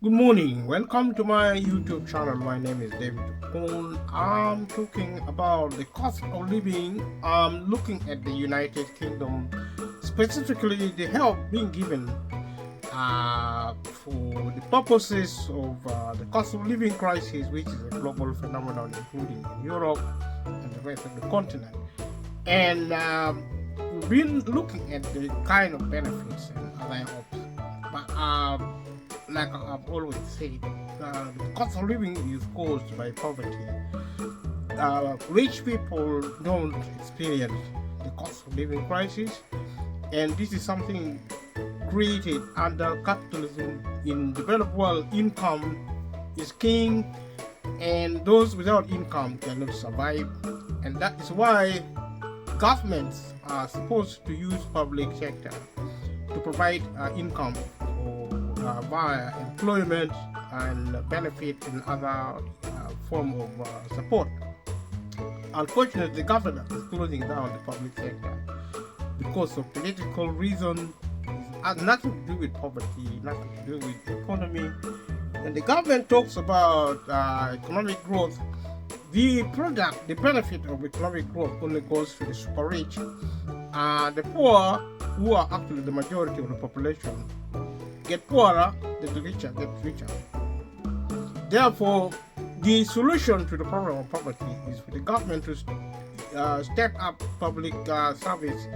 Good morning. Welcome to my YouTube channel. My name is David Okon. I'm talking about the cost of living. I'm looking at the United Kingdom, specifically the help being given for the purposes of the cost of living crisis, which is a global phenomenon, including in Europe and the rest of the continent. And we've been looking at the kind of benefits and other helps. But like I've always said, the cost of living is caused by poverty. Rich people don't experience the cost of living crisis, and this is something created under capitalism. In developed world, income is king, and those without income cannot survive, and that is why governments are supposed to use public sector to provide income via employment and benefit in other form of support. Unfortunately, the government is closing down the public sector because of political reasons. It has nothing to do with poverty, nothing to do with the economy. When the government talks about economic growth, the benefit of economic growth only goes to the super rich. The poor, who are actually the majority of the population, get poorer, the richer get richer. Therefore, the solution to the problem of poverty is for the government to step up public service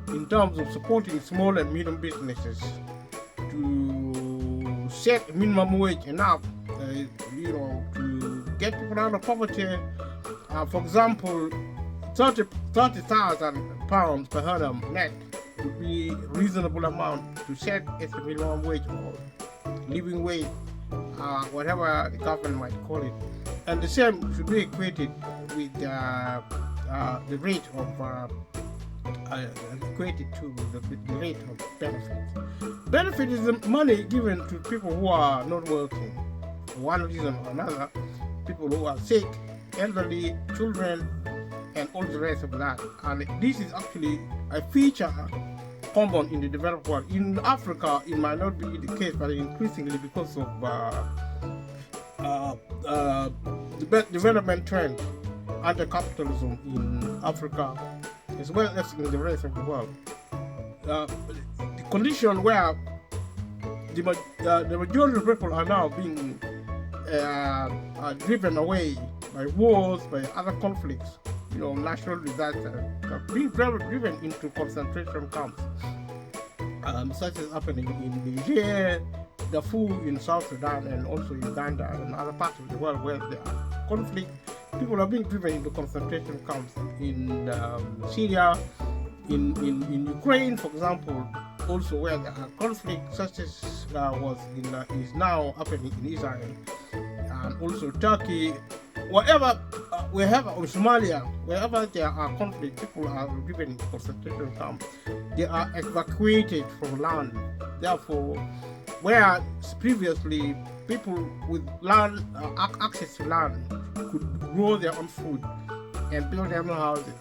in terms of supporting small and medium businesses, to set minimum wage enough, to get people out of poverty. For example, 30,000 pounds per annum net would be a reasonable amount to set as a minimum wage or living wage, whatever the government might call it. And the same should be equated with the rate of equated to the rate of benefits. Benefit is the money given to people who are not working for one reason or another, people who are sick, elderly, children, and all the rest of that. And this is actually a feature common in the developed world. In Africa, it might not be the case, but increasingly because of the development trend under capitalism in Africa, as well as in the rest of the world. The condition where the majority of people are now being driven away by wars, by other conflicts, natural disasters, being driven into concentration camps, such as happening in Niger, Darfur in South Sudan, and also Uganda and other parts of the world where there are conflict. People are being driven into concentration camps in Syria, in Ukraine, for example, also where there are conflicts, such as is now happening in Israel, and also Turkey. Wherever in Somalia, wherever there are conflicts, people are driven into concentration camps. They are evacuated from land. Therefore, where previously people with land, access to land, could grow their own food and build their own houses,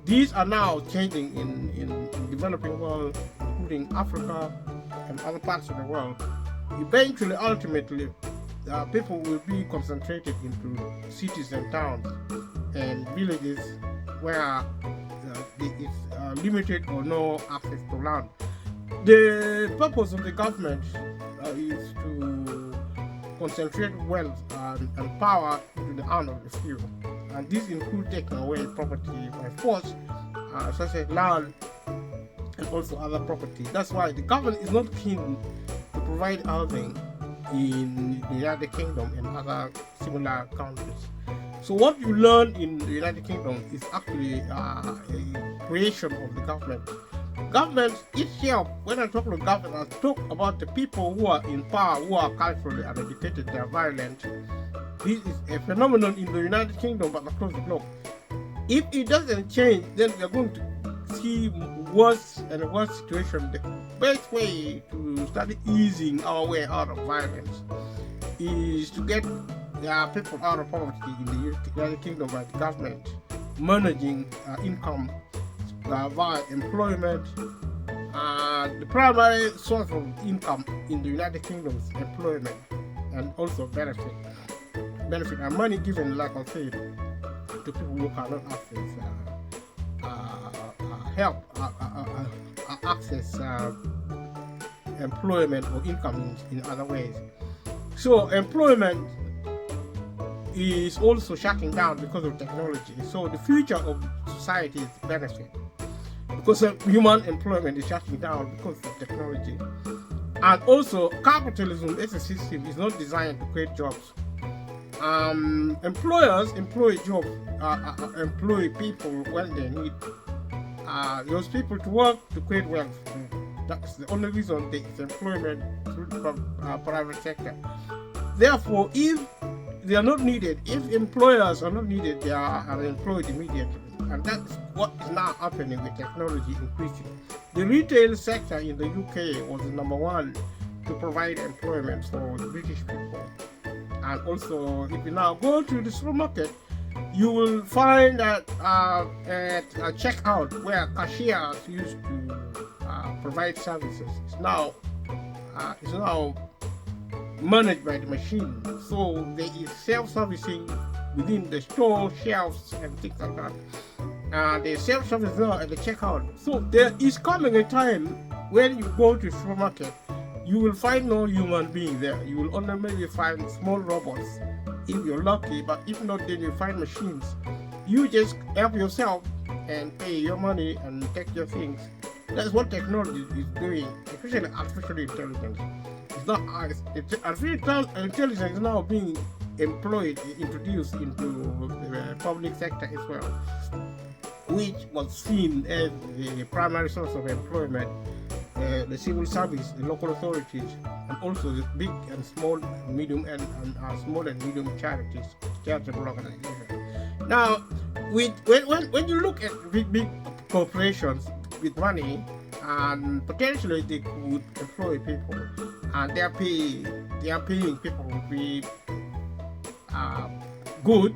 these are now changing in developing world, including Africa and other parts of the world. Eventually, ultimately, people will be concentrated into cities and towns and villages where there is limited or no access to land. The purpose of the government is to concentrate wealth and power into the hand of the few, and this includes taking away property by force, such as land and also other property. That's why the government is not keen to provide housing in the United Kingdom and other similar countries. So what you learn in the United Kingdom is actually a creation of the government. Government itself, when I talk about government, I talk about the people who are in power, who are culturally uneducated, they are violent. This is a phenomenon in the United Kingdom but across the globe. If it doesn't change, then we are going to see worse and worse situation. The best way to start easing our way out of violence is to get people out of poverty in the United Kingdom by the government managing income via employment. The primary source of income in the United Kingdom is employment. and also benefit and money given, like I said, to people who cannot access help access employment or income in other ways. So employment is also shutting down because of technology. So the future of society is benefit because of human employment is shutting down because of technology. And also capitalism as a system is not designed to create jobs. Employers employ employ people when they need those people to work to create wealth. That's the only reason there is employment through the private sector. Therefore, if they are not needed, if employers are not needed, they are unemployed immediately. And that's what is now happening with technology increasing. The retail sector in the UK was the number one to provide employment for the British people. And also, if you now go to the supermarket, you will find that at a checkout where cashiers used to provide services, it's now managed by the machine. So there is self-servicing within the store shelves and things like that. There's self-service now at the checkout. So there is coming a time when you go to the supermarket, you will find no human being there. You will only maybe find small robots if you're lucky, but if not, then you find machines. You just help yourself and pay your money and take your things. That's what technology is doing, especially artificial intelligence. It's not artificial intelligence is now being introduced into the public sector as well, which was seen as the primary source of employment. The civil service, the local authorities, and also the big and small, medium and small and medium charities, charitable organizations. Now, when you look at big corporations with money, and potentially they could employ people, and they are paying people to be good,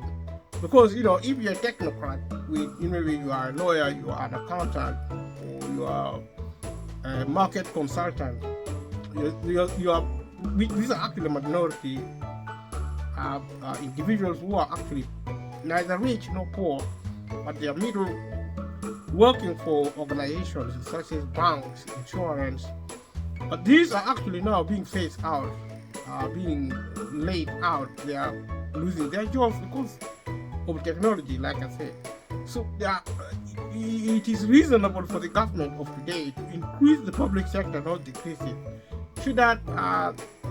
because if you're a technocrat, you are a lawyer, you are an accountant, or you are a market consultant, you are these are actually a minority individuals who are actually neither rich nor poor, but they are middle, working for organizations such as banks, insurance. But these are actually now being phased out, being laid out. They are losing their jobs because of technology, like I said. So it is reasonable for the government of today to increase the public sector, not decrease it, so that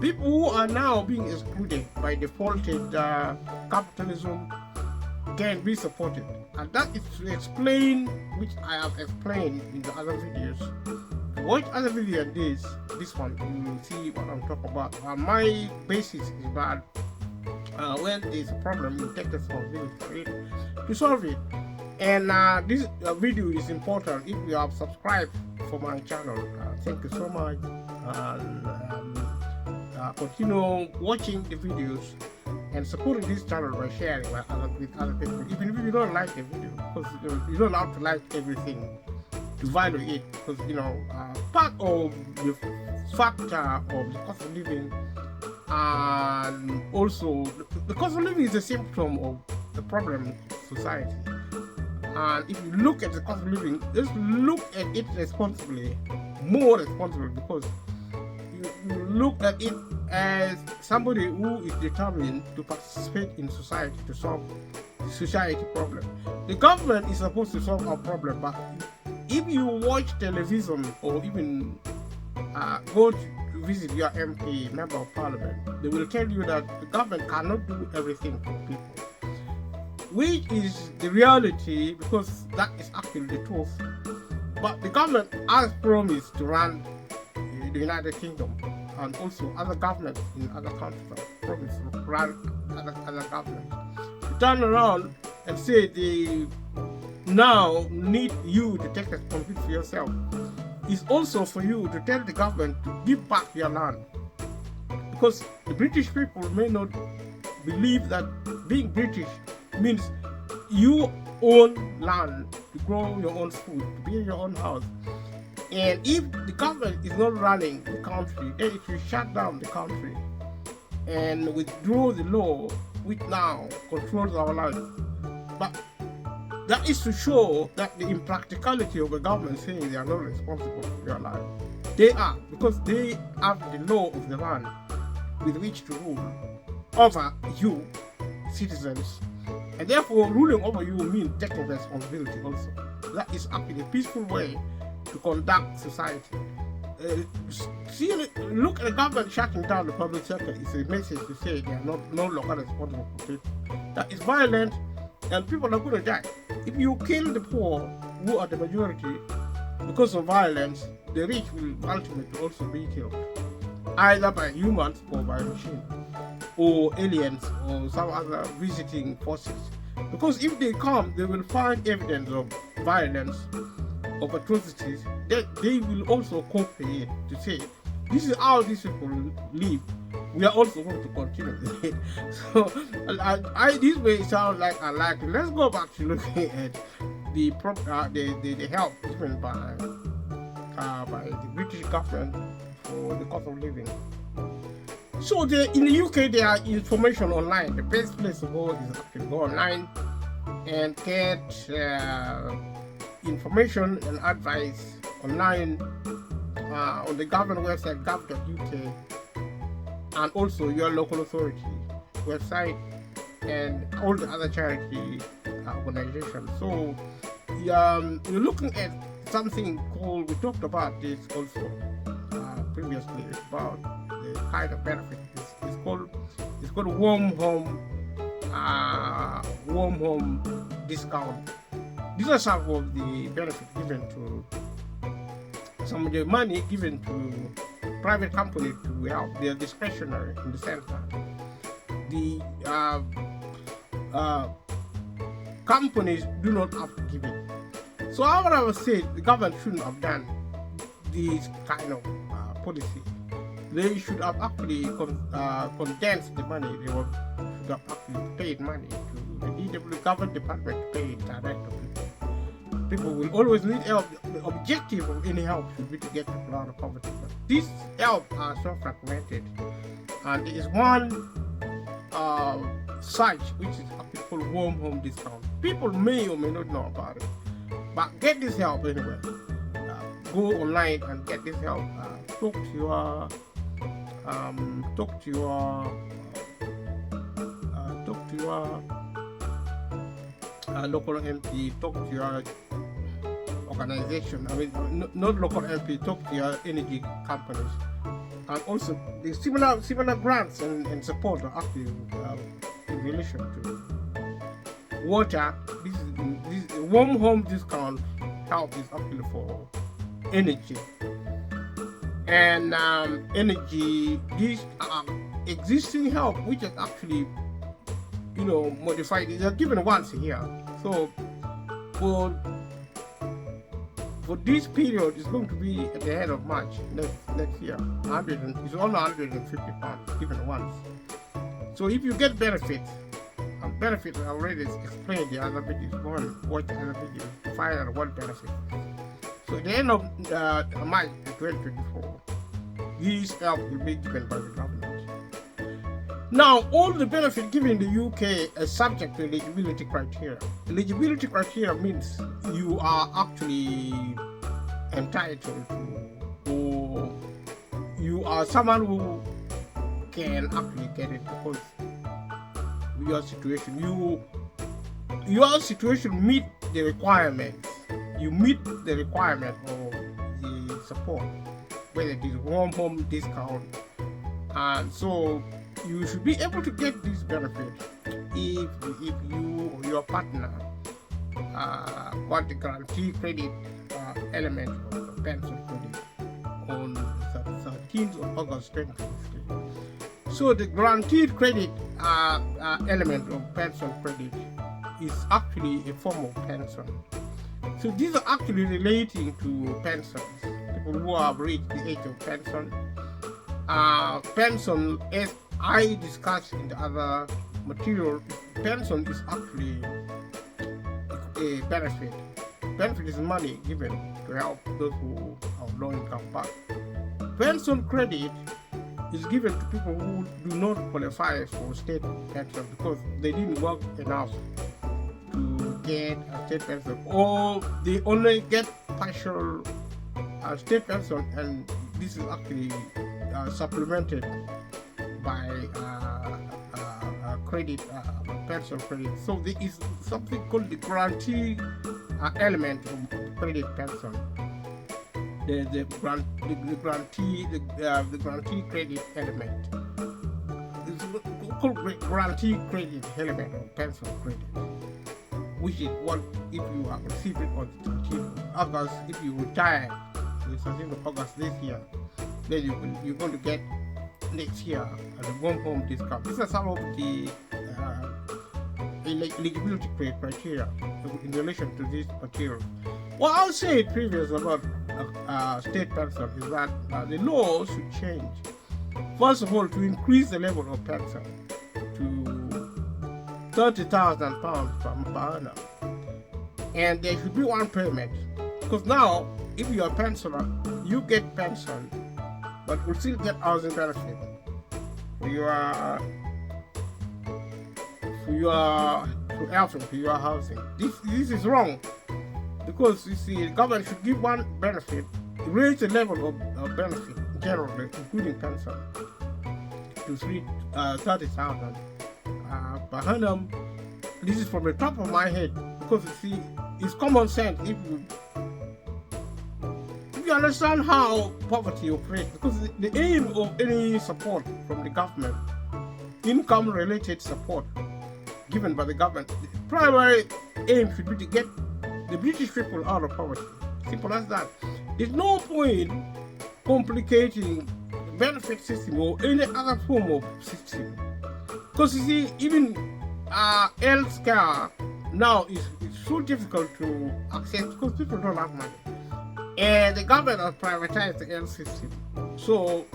people who are now being excluded by defaulted capitalism can be supported. And that is to explain, which I have explained in the other videos. Watch other video than this one, you will see what I'm talking about. My basis is that when there's a problem, you take responsibility for it to solve it. And this video is important if you have subscribed for my channel. Thank you so much. Continue watching the videos and supporting this channel by sharing with other people. Even if you don't like the video, because you don't have to like everything to value it, because part of the factor of the cost of living, and also the cost of living is a symptom of the problem in society. And if you look at the cost of living, just look at it responsibly, more responsibly, because you look at it as somebody who is determined to participate in society to solve society problem. The government is supposed to solve our problem, but if you watch television or even go to visit your MP, member of parliament, they will tell you that the government cannot do everything for people, which is the reality, because that is actually the truth. But the government has promised to run the United Kingdom, and also other governments in other countries have promised to run other governments. To turn around and say they now need you to take responsibility for yourself is also for you to tell the government to give back your land. Because the British people may not believe that being British means you own land to grow your own food, to build your own house. And if the government is not running the country, then it will shut down the country. and withdraw the law which now controls our lives. But that is to show that the impracticality of the government saying they are not responsible for your life. They are, because they have the law of the land with which to rule over you, citizens. And therefore, ruling over you means taking responsibility also. That is actually a peaceful way to conduct society. Look at the government shutting down the public sector. It's a message to say they are no longer responsible for people. That is violent, and people are going to die. If you kill the poor, who are the majority, because of violence, the rich will ultimately also be killed, either by humans or by machines, or aliens, or some other visiting forces. Because if they come, they will find evidence of violence, of atrocities, that they will also cooperate to say, this is how these people live. We are also going to continue with it. So, this may sound like I like it. Let's go back to looking at the help given by the British government for the cost of living. So in the UK, there are information online. The best place to go is actually go online and get information and advice online on the government website gov.uk, and also your local authority website and all the other charity organizations. So you're looking at something called, we talked about this also previously, about the kind of benefit. It's called warm home discount. These are some of the benefits given to, some of the money given to private companies to help. They are discretionary in the sense that the companies do not have to give it. So I would say the government shouldn't have done this kind of policy. They should have actually condensed the money. They should have actually paid money to the DW government department to pay it direct to people. People will always need help. The objective of any help should be to get people out of poverty. But these help are so fragmented, and there is one site which is actually called warm home discount. People may or may not know about it, but get this help anyway. Go online and get this help. Talk to your local MP. Talk to your organization. I mean, not local MP. Talk to your energy companies, and also the similar grants and support are actually in relation to water. This warm home discount help is actually for energy. And energy, these are existing help which is actually, modified. They are given once a year. So for this period, it's going to be at the end of March next year. It's only £150 given once. So if you get benefits, and benefits I already explained the other videos. Go and watch the other videos to find out what benefit. So at the end of March 2024, these help will be given by the government. Now, all the benefit given in the UK is subject to eligibility criteria. Eligibility criteria means you are actually entitled to, or you are someone who can actually get it because your situation meet the requirements. You meet the requirement of the support, whether it is warm home discount, and so you should be able to get this benefit if you or your partner got the guarantee credit element of the pension credit on the 13th of August 2023. So the guaranteed credit element of pension credit is actually a form of pension. So these are actually relating to pensions. People who have reached the age of pension. Pension, as I discussed in the other material, pension is actually a benefit. Benefit is money given to help those who have low income. But pension credit is given to people who do not qualify for state pension because they didn't work enough to get a state pension, or they only get partial state pension, and this is actually supplemented by credit, pension credit. So there is something called the guarantee element of credit pension. The guarantee credit element. It's called guarantee credit element of pension credit, which is what if you have received it on the 13th of August, if you retire on the 13th of August this year, then you're going to get next year as a home discount. These are some of the eligibility criteria in relation to this material. What I said previous about state pension is that the law should change. First of all, to increase the level of pension to £30,000 per annum, and there should be one payment. Because now, if you are a pensioner, you get pension, but will still get housing benefit for your housing. This is wrong, because you see, the government should give one benefit, raise the level of benefit generally, including pension, to 30,000 per annum. This is from the top of my head, because you see, it's common sense if you understand how poverty operates, because the aim of any support from the government, income-related support given by the government, the primary aim should be to get the British people out of poverty. Simple as that. There's no point complicating the benefit system or any other form of system, because you see, even health care now is so difficult to access because people don't have money, and the government has privatized the health system. So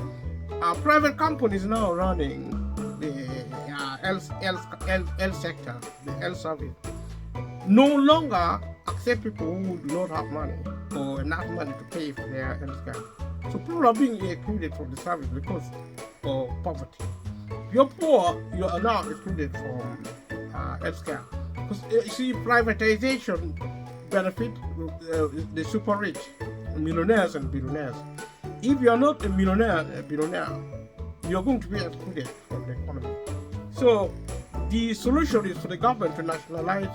private companies now running the health sector, the health service, no longer accept people who do not have money or enough money to pay for their health care. So people are being excluded from the service because of poverty. If you're poor, you are now excluded from health care. Because you see, privatization benefit the super rich, millionaires and billionaires. If you are not a billionaire, you're going to be excluded from the economy. So the solution is for the government to nationalize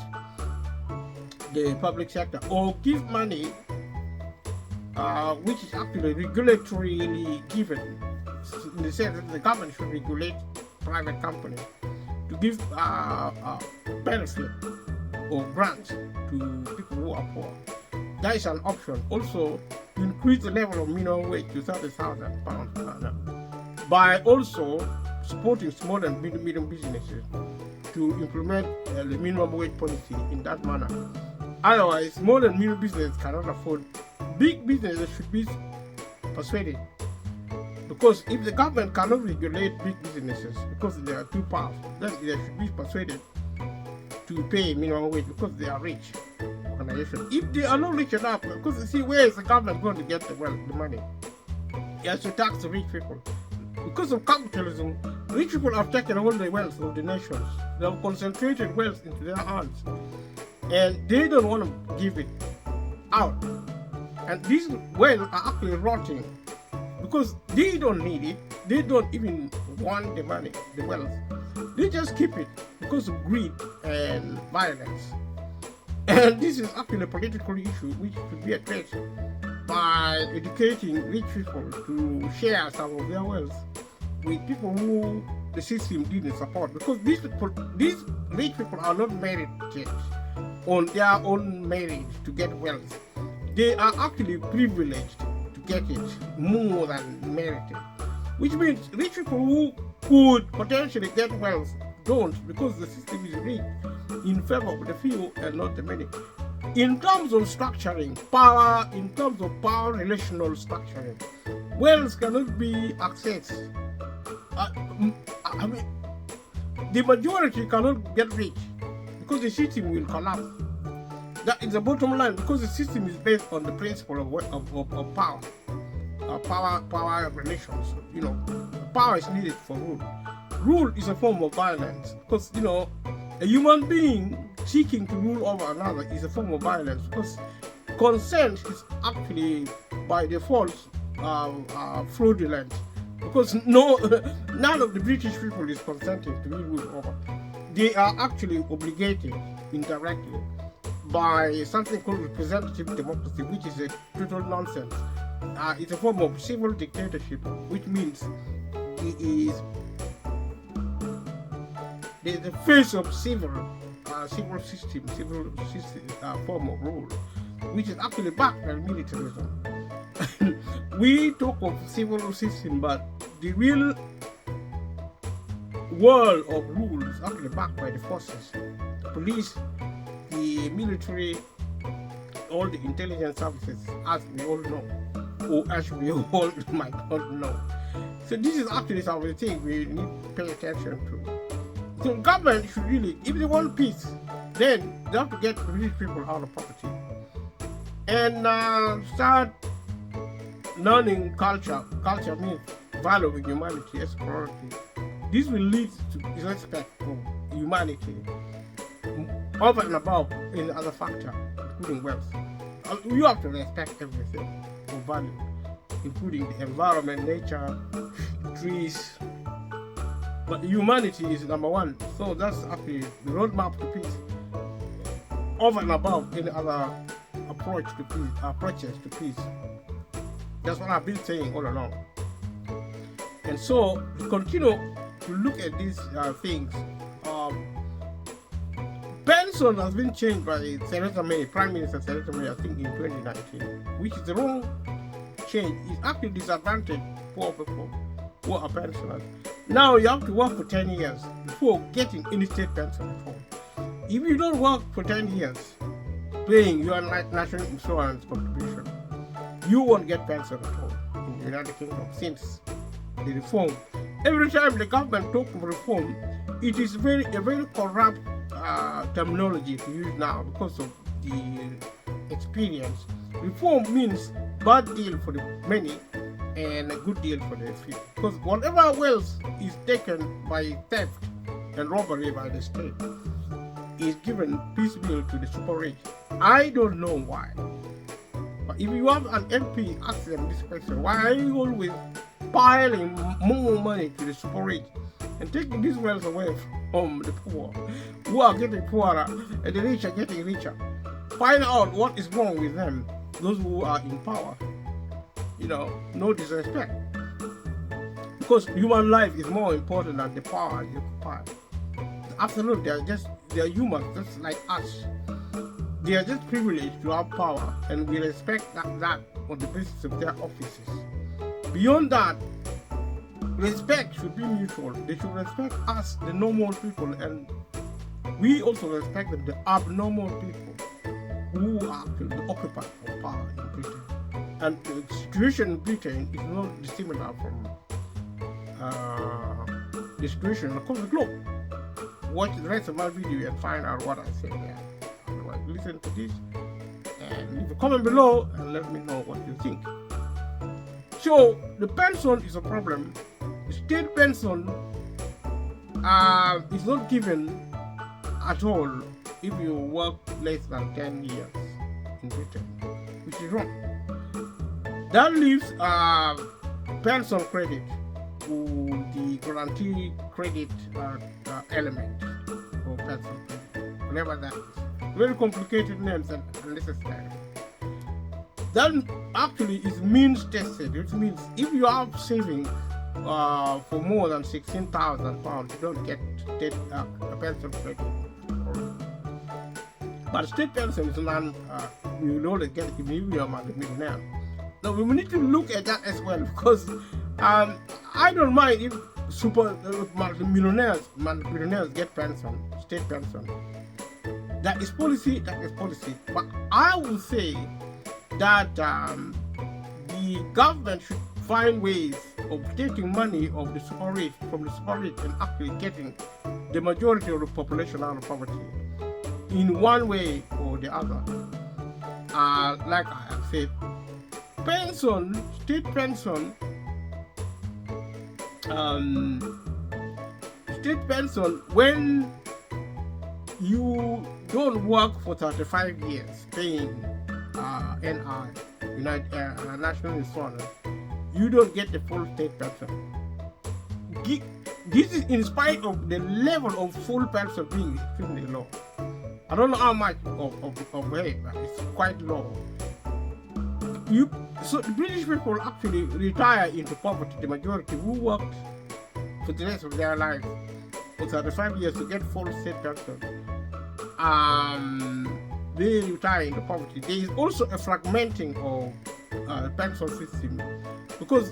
the public sector or give money, which is actually regulatorily given, in the sense that the government should regulate private companies to give benefit or grants to people who are poor. That is an option. Also, to increase the level of minimum wage to £30,000 per annum by also supporting small and medium businesses to implement the minimum wage policy in that manner. Otherwise, small and medium businesses cannot afford. Big businesses should be persuaded, because if the government cannot regulate big businesses because they are too powerful, then they should be persuaded to pay minimum wage because they are rich organizations. If they are not rich enough, because you see, where is the government going to get the money? It has to tax the rich people. Because of capitalism, rich people have taken all the wealth of the nations. They have concentrated wealth into their hands, and they don't want to give it out. And these wealth are actually rotting because they don't need it. They don't even want the money, the wealth. They just keep it because of greed and violence. And this is actually a political issue which should be addressed by educating rich people to share some of their wealth with people who the system didn't support. Because these rich people are not married yet on their own merit to get wealth. They are actually privileged to get it more than merited. Which means rich people who could potentially get wealth don't, because the system is rigged in favor of the few and not the many. In terms of structuring power, in terms of power relational structuring, wealth cannot be accessed. The majority cannot get rich because the system will collapse. That is the bottom line, because the system is based on the principle of power, power relations. power is needed for rule. Rule is a form of violence because, a human being seeking to rule over another is a form of violence because consent is actually by default fraudulent because none of the British people is consenting to be ruled over. They are actually obligated indirectly by something called representative democracy, which is a total nonsense. It's a form of civil dictatorship, which means it is the face of civil system form of rule, which is actually backed by militarism. We talk of civil system, but the real world of rule is actually backed by the forces, the police, the military, all the intelligence services, as we all know, or as we all might not know. So this is actually some of the things we need to pay attention to. So government should really, if they want peace, then they have to get rich people out of poverty and start learning culture. Culture means valuing humanity as priority. This will lead to respect for humanity over and above any other factor, including wealth. You have to respect everything for value, including the environment, nature, trees. But humanity is number one. So that's actually the roadmap to peace, over and above any other approaches to peace. That's what I've been saying all along. And so to continue to look at these things, pension has been changed by Theresa May, Prime Minister Theresa May, I think in 2019, which is the wrong change. It's actually disadvantaged poor people who are pensioners. Now you have to work for 10 years before getting any state pension at all. If you don't work for 10 years, paying your national insurance contribution, you won't get pension at all in the United Kingdom since the reform. Every time the government talks of reform, it is a very corrupt terminology to use now because of the experience. Reform means bad deal for the many and a good deal for the few. Because whatever wealth is taken by theft and robbery by the state is given piecemeal to the super rich. I don't know why. But if you have an MP, ask them this question: why are you always piling more money to the super rich and taking this wealth away from the poor, who are getting poorer and the rich are getting richer? Find out what is wrong with them, those who are in power. No disrespect. Because human life is more important than the power you occupy. Absolutely, they are humans just like us. They are just privileged to have power, and we respect that on the basis of their offices. Beyond that, respect should be mutual. They should respect us, the normal people, and we also respect them, the abnormal people who are actually the occupants of power in Britain. And the situation in Britain is not dissimilar from the situation across the globe. Watch the rest of my video and find out what I say there. Otherwise, listen to this and leave a comment below and let me know what you think. So the pension is a problem. The state pension is not given at all if you work less than 10 years in Britain, which is wrong. That leaves pension credit to the guarantee credit element of pension credit, whatever that is. Very complicated names and unnecessary. That actually is means tested, which means if you have savings for more than £16,000, you don't get state a pension credit. But state pension is none, you will only get if you are a millionaire. Now we need to look at that as well, because I don't mind if millionaires get pension, state pension. That is policy. But I would say that the government should find ways of taking money of the super rich from the super rich and actually getting the majority of the population out of poverty in one way or the other. Like I have said, pension, state pension um, state pension when you don't work for 35 years paying NI, National Insurance, you don't get the full state pension. This is in spite of the level of full pension being extremely low. I don't know how much of it, but it's quite low. So the British people actually retire into poverty, the majority who worked for the rest of their life for 35 years to get full state pension. They retire into poverty. There is also a fragmenting of the pension system because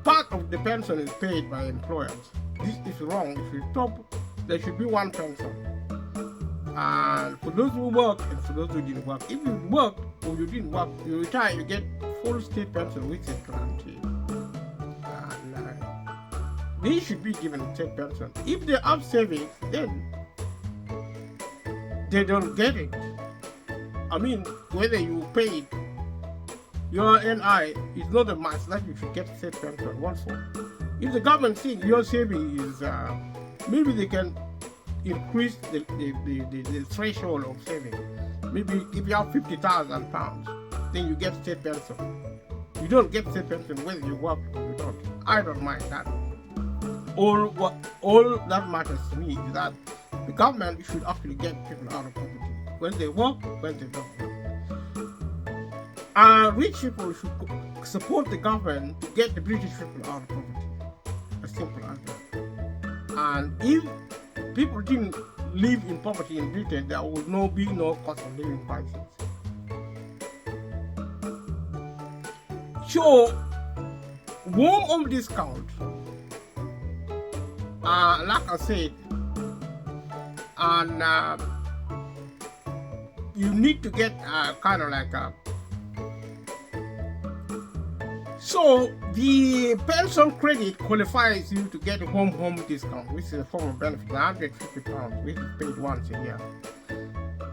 part of the pension is paid by employers. This is wrong. If you stop, there should be one pension. And for those who work and for those who didn't work, if you work or you didn't work, you retire, you get full state pension, which is guaranteed. And they should be given state pension. If they have savings, then they don't get it. I mean, whether you paid your NI is not a must that you should get state pension. What for? If the government thinks your saving is, maybe they can increase the threshold of saving. Maybe if you have £50,000, then you get state pension. You don't get state pension whether you work or you don't. I don't mind that. All that matters to me is that the government should actually get people out of poverty when they work, when they don't work. Rich people should support the government to get the British people out of poverty. As simple as that. And if people didn't live in poverty in Britain, there would be no cost of living crisis. So, warm home discount, like I said, and you need to get kind of like a. So the pension credit qualifies you to get a home discount, which is a form of benefit, £150, which is paid once a year.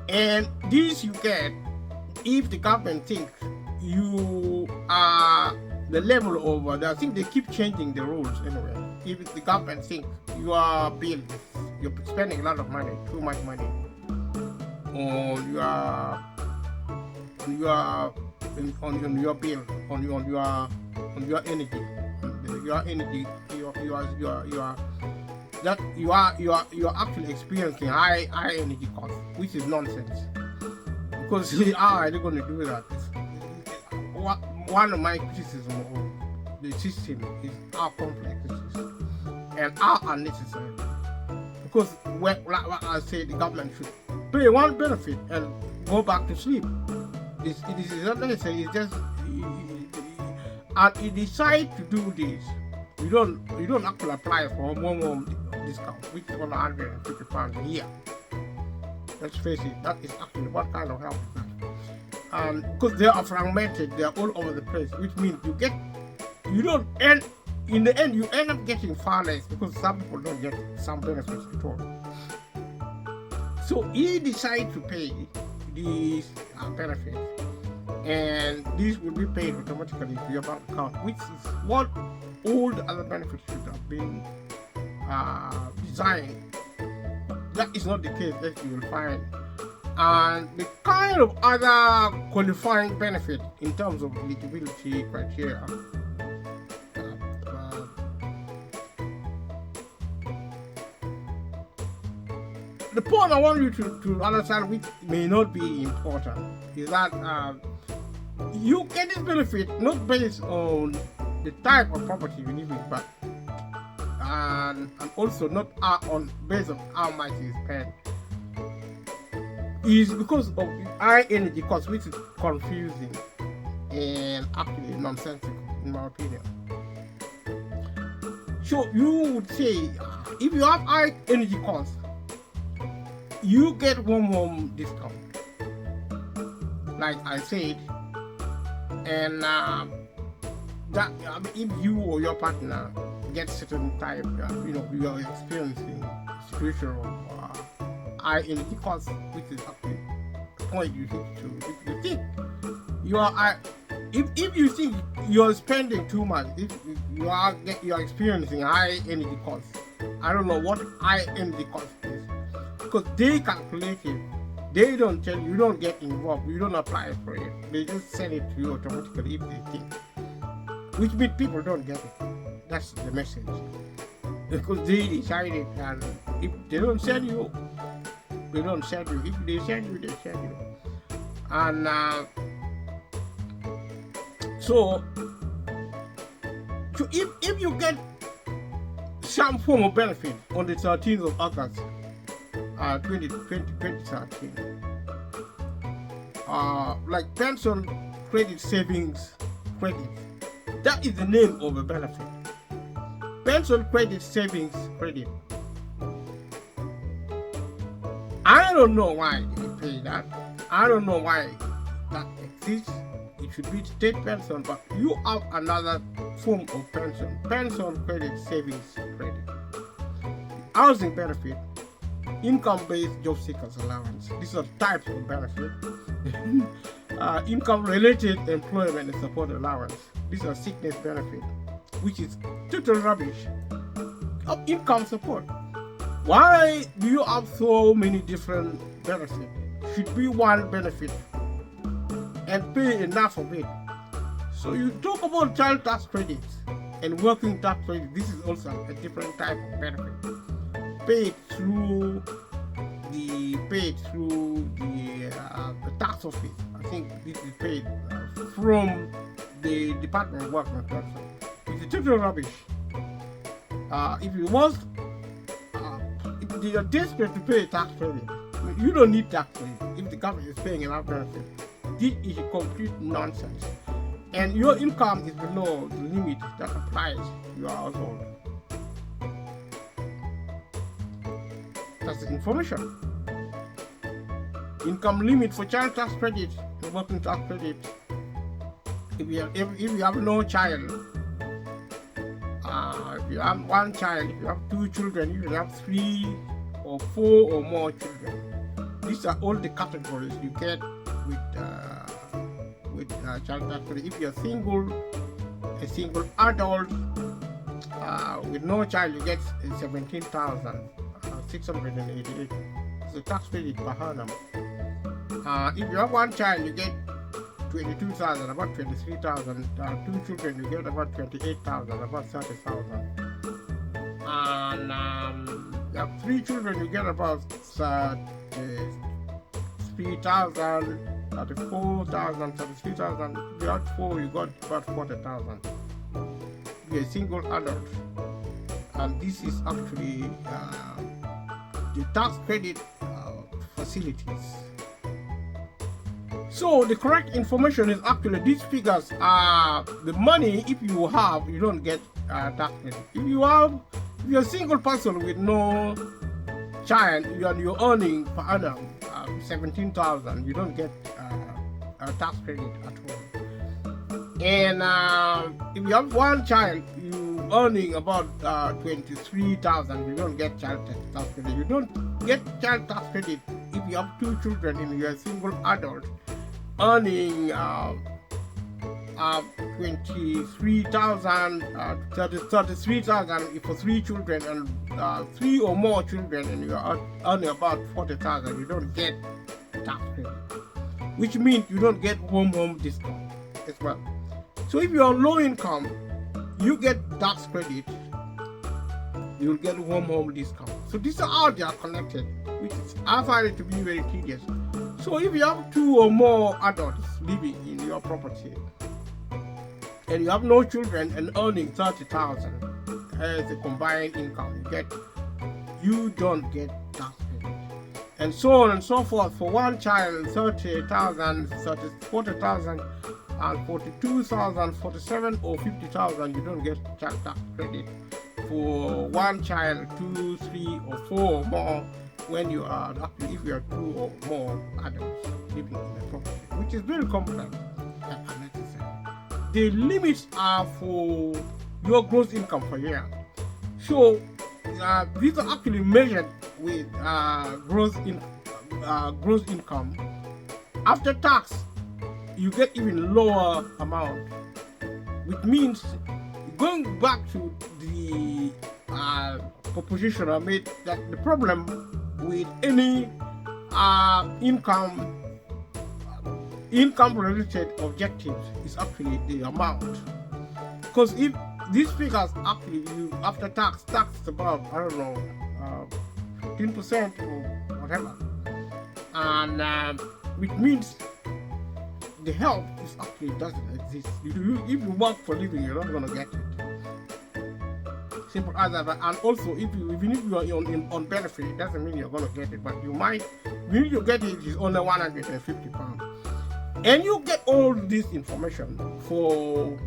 And this you get if the government thinks you are the level of, I think they keep changing the rules anyway. If the government thinks your bill, you're spending a lot of money, too much money, on your bill, on your energy, you are actually experiencing high energy costs, which is nonsense. Because how are they going to do that? One of my criticisms of the system is how complex it is and how unnecessary. Because, like I said, the government should pay one benefit and go back to sleep. It is not necessary. It's just, and you decide to do this. You don't actually apply for a home discount, which is £150 a year. Let's face it, that is actually what kind of help is that? Because they are fragmented, they are all over the place, which means in the end you end up getting far less because some people don't get some benefits at all. So you decide to pay these benefits, and these will be paid automatically to your bank account, which is what all the other benefits should have been designed. That is not the case that you will find. And the kind of other qualifying benefit in terms of eligibility criteria. The point I want you to understand, which may not be important, is that you get this benefit not based on the type of property you live in, but and also not based on how much you spend. Is because of the high energy cost, which is confusing and actually nonsensical in my opinion. So you would say, if you have high energy costs, you get home discount, like I said, and that if you or your partner get certain type, you are experiencing a situation of high energy costs, which is actually the point you need to. If you think you are, if you think you're spending too much, if you are experiencing high energy costs. I don't know what high energy cost is, because they calculate it. They don't tell you. You don't get involved. You don't apply for it. They just send it to you automatically if they think. Which means people don't get it. That's the message. Because they decided, and if they don't send you, they don't send you. If they send you, they send you. And so if you get some form of benefit on the 13th of August, 2013, like pension credit savings credit, that is the name of a benefit. Pension credit savings credit. I don't know why they pay that. I don't know why that exists. It should be state pension, but you have another form of pension. Pension credit savings credit. Housing benefit. Income-based job seekers allowance. These are types of benefit. Income-related employment and support allowance. These are sickness benefit, which is total rubbish. Income support. Why do you have so many different benefits? Should be one benefit and pay enough of it. So you talk about child tax credits and working tax credit. This is also a different type of benefit. Paid through the tax office. I think this is paid from the Department of Work and Pension. It's total rubbish. If you want, if you are desperate to pay tax credit, you don't need tax credit if the government is paying enough benefit. This is a complete nonsense. And your income is below the limit that applies to your household. That's the information. Income limit for child tax credit and working tax credit. If you have no child, if you have one child, if you have two children, if you have 3 or 4 or more children, these are all the categories you get with child tax credit. If you're a single adult with no child, you get 17,688. It's a tax credit per annum. If you have one child, you get 22,000, about 23,000. 2 children, you get about 28,000, about 30,000. And you have 3 children, you get about 3,000, 34,000, 33,000. If you have 4, you got about 40,000. You're a single adult. And this is actually the tax credit facilities. So the correct information is actually these figures are the money. If you have, you don't get tax credit. If you're a single person with no child, you're earning per annum 17,000, you don't get a tax credit at all. And if you have one child, you earning about 23,000, you don't get child tax credit. You don't get child tax credit if you have 2 children and you're a single adult earning 23,000, 33,000 for 3 children and 3 or more children, and you are earning about 40,000. You don't get tax credit, which means you don't get home discount as well. So if you're low income, you get tax credit, you'll get home discount. So these are how they are connected, which is I find it to be very tedious. So if you have 2 or more adults living in your property and you have no children and earning 30,000 as a combined income, you don't get tax credit. And so on and so forth. For one child, 30,000, 40,000, and 42,000, 47 or 50,000, you don't get child tax credit. For one child, 2, 3 or 4 or more, when you are if you are 2 or more adults living in a property, which is very complex and unnecessary. The limits are for your gross income per year. So these are actually measured with gross income. After tax, you get even lower amount, which means going back to the proposition I made, that the problem with any income related objectives is actually the amount. Because if these figures actually, you after tax is about, I don't know, 15% or whatever, and which means the help is actually doesn't exist. If you work for living, you're not gonna get it. Simple as that. And also, even if you are on benefit, it doesn't mean you're gonna get it. But you might, when you get it, it's only £150, and you get all this information for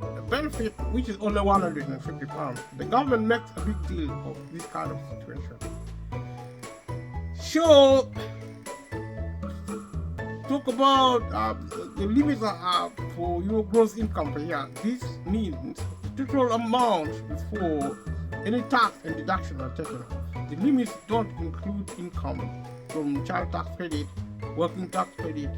a benefit, which is only £150. The government makes a big deal of this kind of situation. So, talk about the limits for your gross income per year. This means the total amount before any tax and deduction are taken off. The limits don't include income from child tax credit, working tax credit,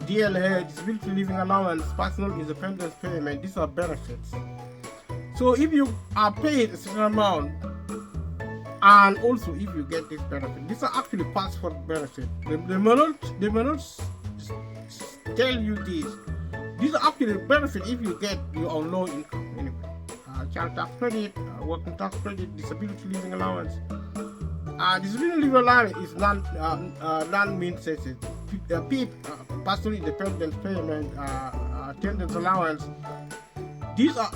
DLA, disability living allowance, personal independence payment. These are benefits. So if you are paid a certain amount, and also if you get this benefit, these are actually passport benefits. They may not tell you this. These are actually benefits if you get your low income anyway. Child tax credit, working tax credit, disability living allowance. Disability living allowance is non-means sensitive. PIP, personal independence payment, attendance allowance. These are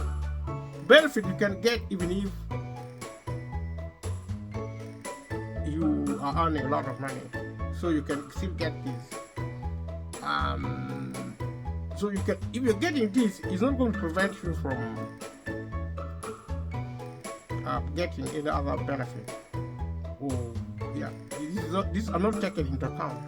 benefit you can get even if you are earning a lot of money, so you can still get this. So you can, if you're getting this, it's not going to prevent you from getting any other benefit. Oh yeah, these are not taken into account.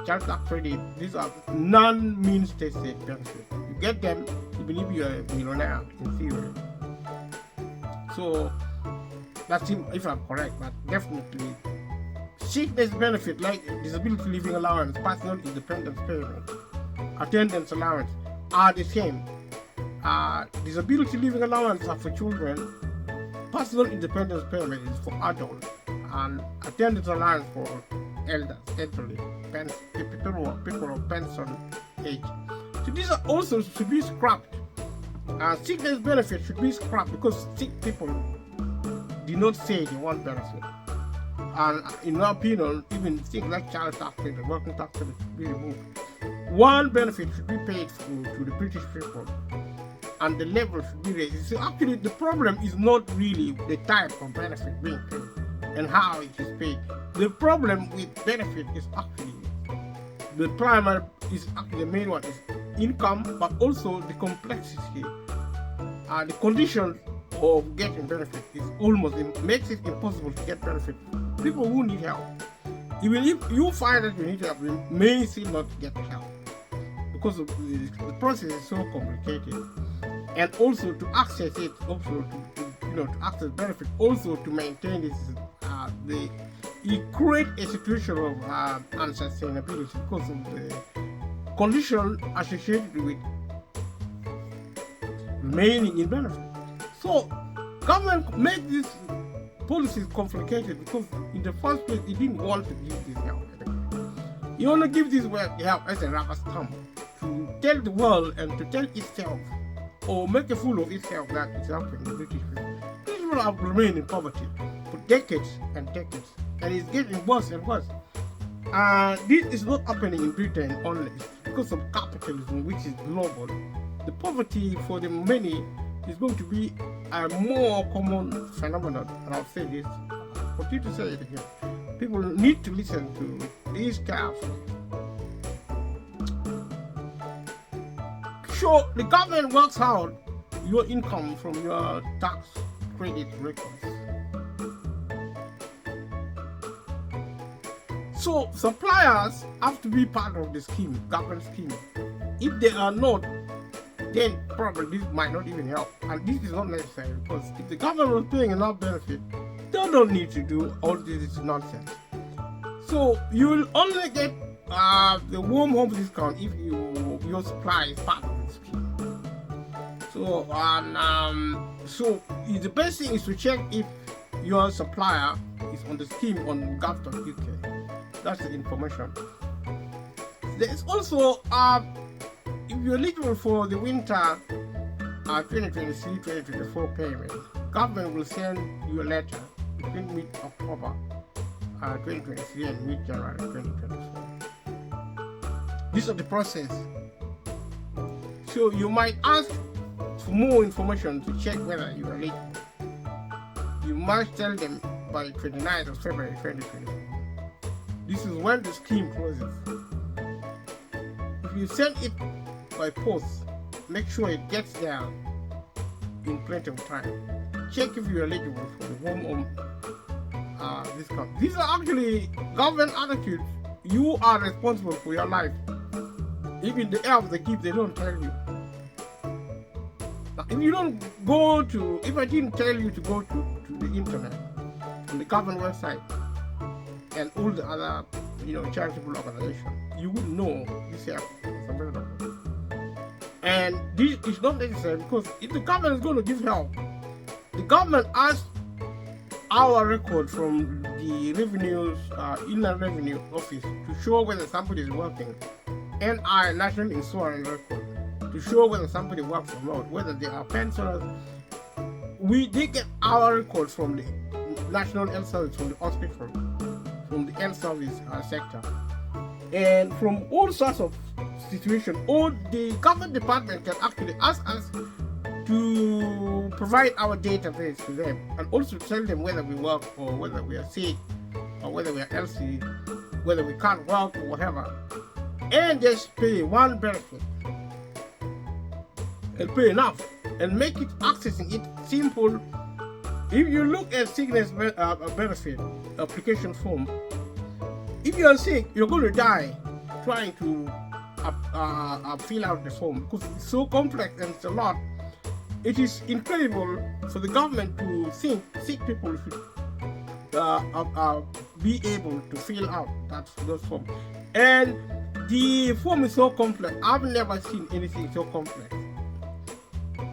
Child tax credit, these are non-means tested benefits. You get them even if you're a millionaire in theory. So that's if I'm correct, but definitely sickness benefit like disability living allowance, personal independence payment, attendance allowance are the same. Disability living allowance are for children, personal independence payment is for adults, and attendance allowance for elders, elderly, people of pension age. So these are also should be scrapped. Sickness benefit should be scrapped because sick people did not say they want benefit. And in my opinion, even things like child tax credit, working tax credit should be removed. One benefit should be paid to the British people, and the level should be raised. So actually, the problem is not really the type of benefit being paid and how it is paid. The problem with benefit is actually the primary the main one is income, but also the complexity. The condition of getting benefit is it makes it impossible to get benefit. People who need help, even if you find that you need help, you may still not get help because of the process is so complicated, and also to access it, also to access benefit, also to maintain this, it creates a situation of unsustainability because of the condition associated with remaining in benefit. So government made these policies complicated because in the first place it didn't want to give this help. It only gives this help as a rubber stamp to tell the world and to tell itself or make a fool of itself that it's helping the British people. British people have remained in poverty for decades and decades, and it's getting worse and worse. This is not happening in Britain only. It's because of capitalism, which is global. The poverty for the many is going to be a more common phenomenon, and I'll say this, I'll continue to say it again. People need to listen to these carefully. So the government works out your income from your tax credit records. So suppliers have to be part of the scheme, government scheme. If they are not, then probably this might not even help. And this is not necessary because if the government was paying enough benefit, they don't need to do all this nonsense. So you will only get the warm home discount if your supply is part of the scheme. So so the best thing is to check if your supplier is on the scheme on gov.uk. That's the information. There is also if you're eligible for the winter 2023-2024 payment, government will send you a letter between mid-October 2023 and mid-January 2024. This is the process. So you might ask for more information to check whether you are eligible. You must tell them by 29th of February 2024. This is when the scheme closes. If you send it by post, make sure it gets there in plenty of time. Check if you're eligible for the home discount. These are actually government attitudes. You are responsible for your life. Even the air of the gift, they don't tell you. Now, if you don't go to, if I didn't tell you to go to the internet, on the government website, and all the other, charitable organizations, you would know this help is available. And this is not necessary, because if the government is going to give help, the government asks our record from the Inland Revenue Office to show whether somebody is working, and our National Insurance record to show whether somebody works or not, whether they are pensioners. They get our record from the National Health Service, from the hospital, from the health service sector, and from all sorts of situations. Or the government department can actually ask us to provide our database to them, and also tell them whether we work or whether we are sick or whether we are healthy, whether we can't work or whatever, and just pay one benefit and pay enough and make it accessing it simple. If you look at sickness benefit application form, if you are sick, you're going to die trying to fill out the form, because it's so complex and it's a lot. It is incredible for the government to think sick people should be able to fill out those forms. And the form is so complex. I've never seen anything so complex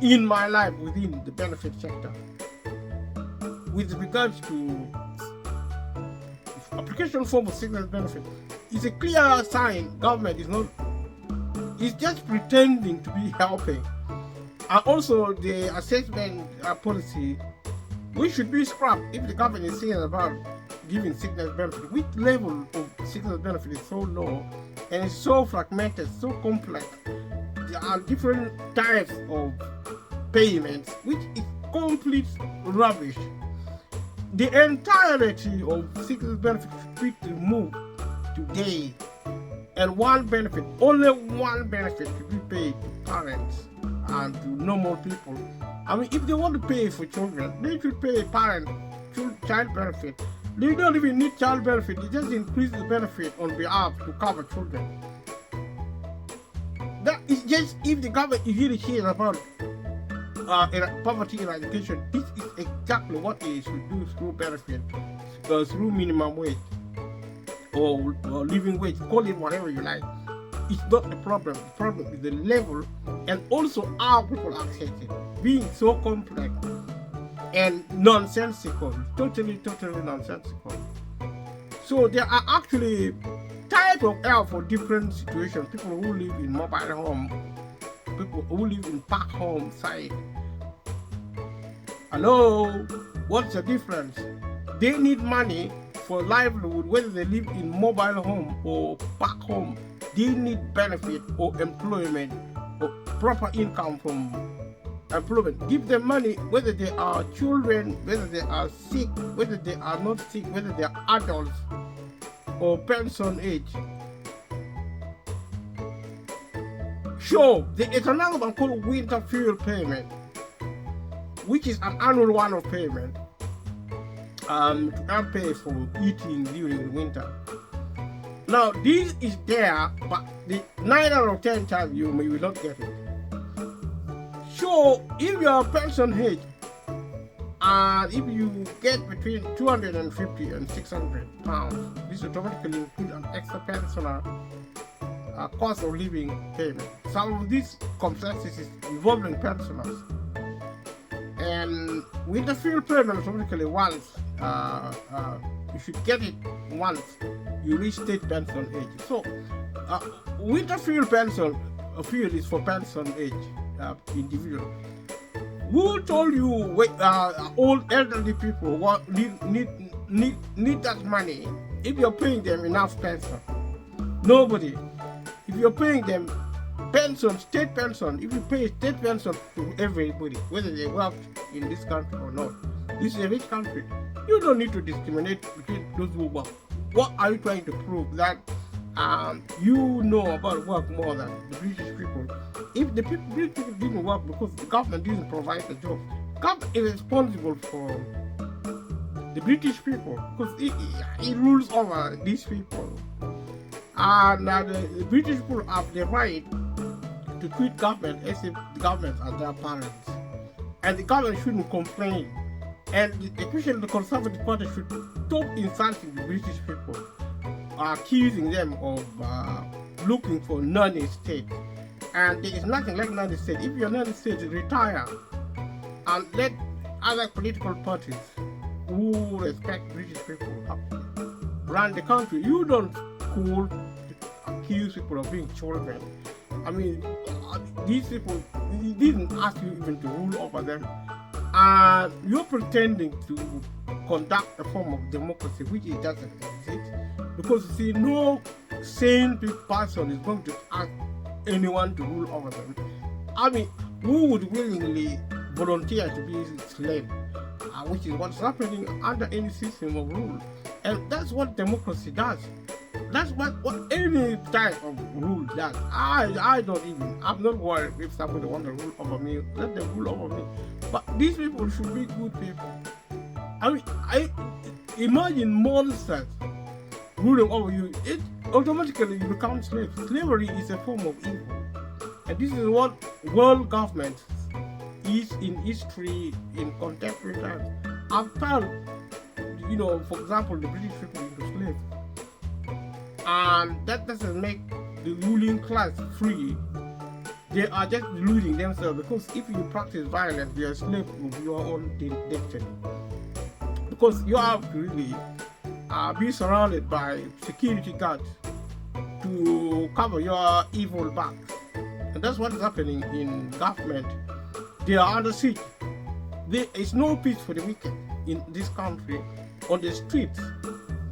in my life within the benefit sector. With regards to application form of sickness benefit, it's a clear sign government is just pretending to be helping. And also the assessment policy, which should be scrapped if the government is saying about giving sickness benefit. Which level of sickness benefit is so low and it's so fragmented, so complex. There are different types of payments, which is complete rubbish. The entirety of sickness benefit should be removed today, and only one benefit should be paid to parents and to normal people. I mean, if they want to pay for children, they should pay child benefit. They don't even need child benefit, they just increase the benefit on behalf to cover children. That is just, if the government is really serious about poverty eradication, this is exactly what they should do through benefit, through minimum wage or living wage, call it whatever you like. It's not the problem. The problem is the level, and also how people access it, being so complex and nonsensical, totally nonsensical. So there are actually type of help for different situations. People who live in mobile home, people who live in park home site. Hello, what's the difference? They need money for livelihood, whether they live in mobile home or park home. They need benefit or employment or proper income from employment. Give them money, whether they are children, whether they are sick, whether they are not sick, whether they are adults or pension age. Sure, there is another one called winter fuel payment, which is an annual one-off payment to help pay for eating during the winter. Now, this is there, but the 9 out of 10 times you will not get it. So, if you are pension age And if you get between 250 and 600 pounds, this automatically includes an extra personal cost of living payment. Some of these complexes is involving pensioners. And with the fuel payment automatically once, you should get it once you reach state pension age. So with the fuel pension, fuel is for pension age individual. Who told you old elderly people need that money if you're paying them enough pension? Nobody. If you're paying them pension, state pension, if you pay state pension to everybody, whether they work in this country or not, this is a rich country. You don't need to discriminate between those who work. What are you trying to prove? That you know about work more than the British people? If the British people didn't work because the government didn't provide the job, government is responsible for the British people because it rules over these people. And the British people have the right to treat government as if the government are their parents. And the government shouldn't complain. And especially the Conservative Party should stop insulting the British people, accusing them of looking for non-state. And there is nothing like non-state. If you're non-state, retire and let other political parties who respect British people run the country. You don't accuse people of being children. I mean, these people didn't ask you even to rule over them. And you're pretending to conduct a form of democracy which it doesn't exist. Because you see, no sane person is going to ask anyone to rule over them. I mean, who would willingly volunteer to be a slave? Which is what's happening under any system of rule. And that's what democracy does. That's what any type of rule does. I'm not worried if somebody wants to rule over me, let them rule over me. But these people should be good people. I mean, I imagine monsters ruling over you. It automatically you become slaves. Slavery is a form of evil. And this is what world government is in history, in contemporary times. I've found, for example, the British people into slaves. And that doesn't make the ruling class free. They are just deluding themselves, because if you practice violence, you are a slave of your own destiny. Because you have to really be surrounded by security guards to cover your evil back. And that's what is happening in government. They are under siege. There is no peace for the wicked in this country. On the streets,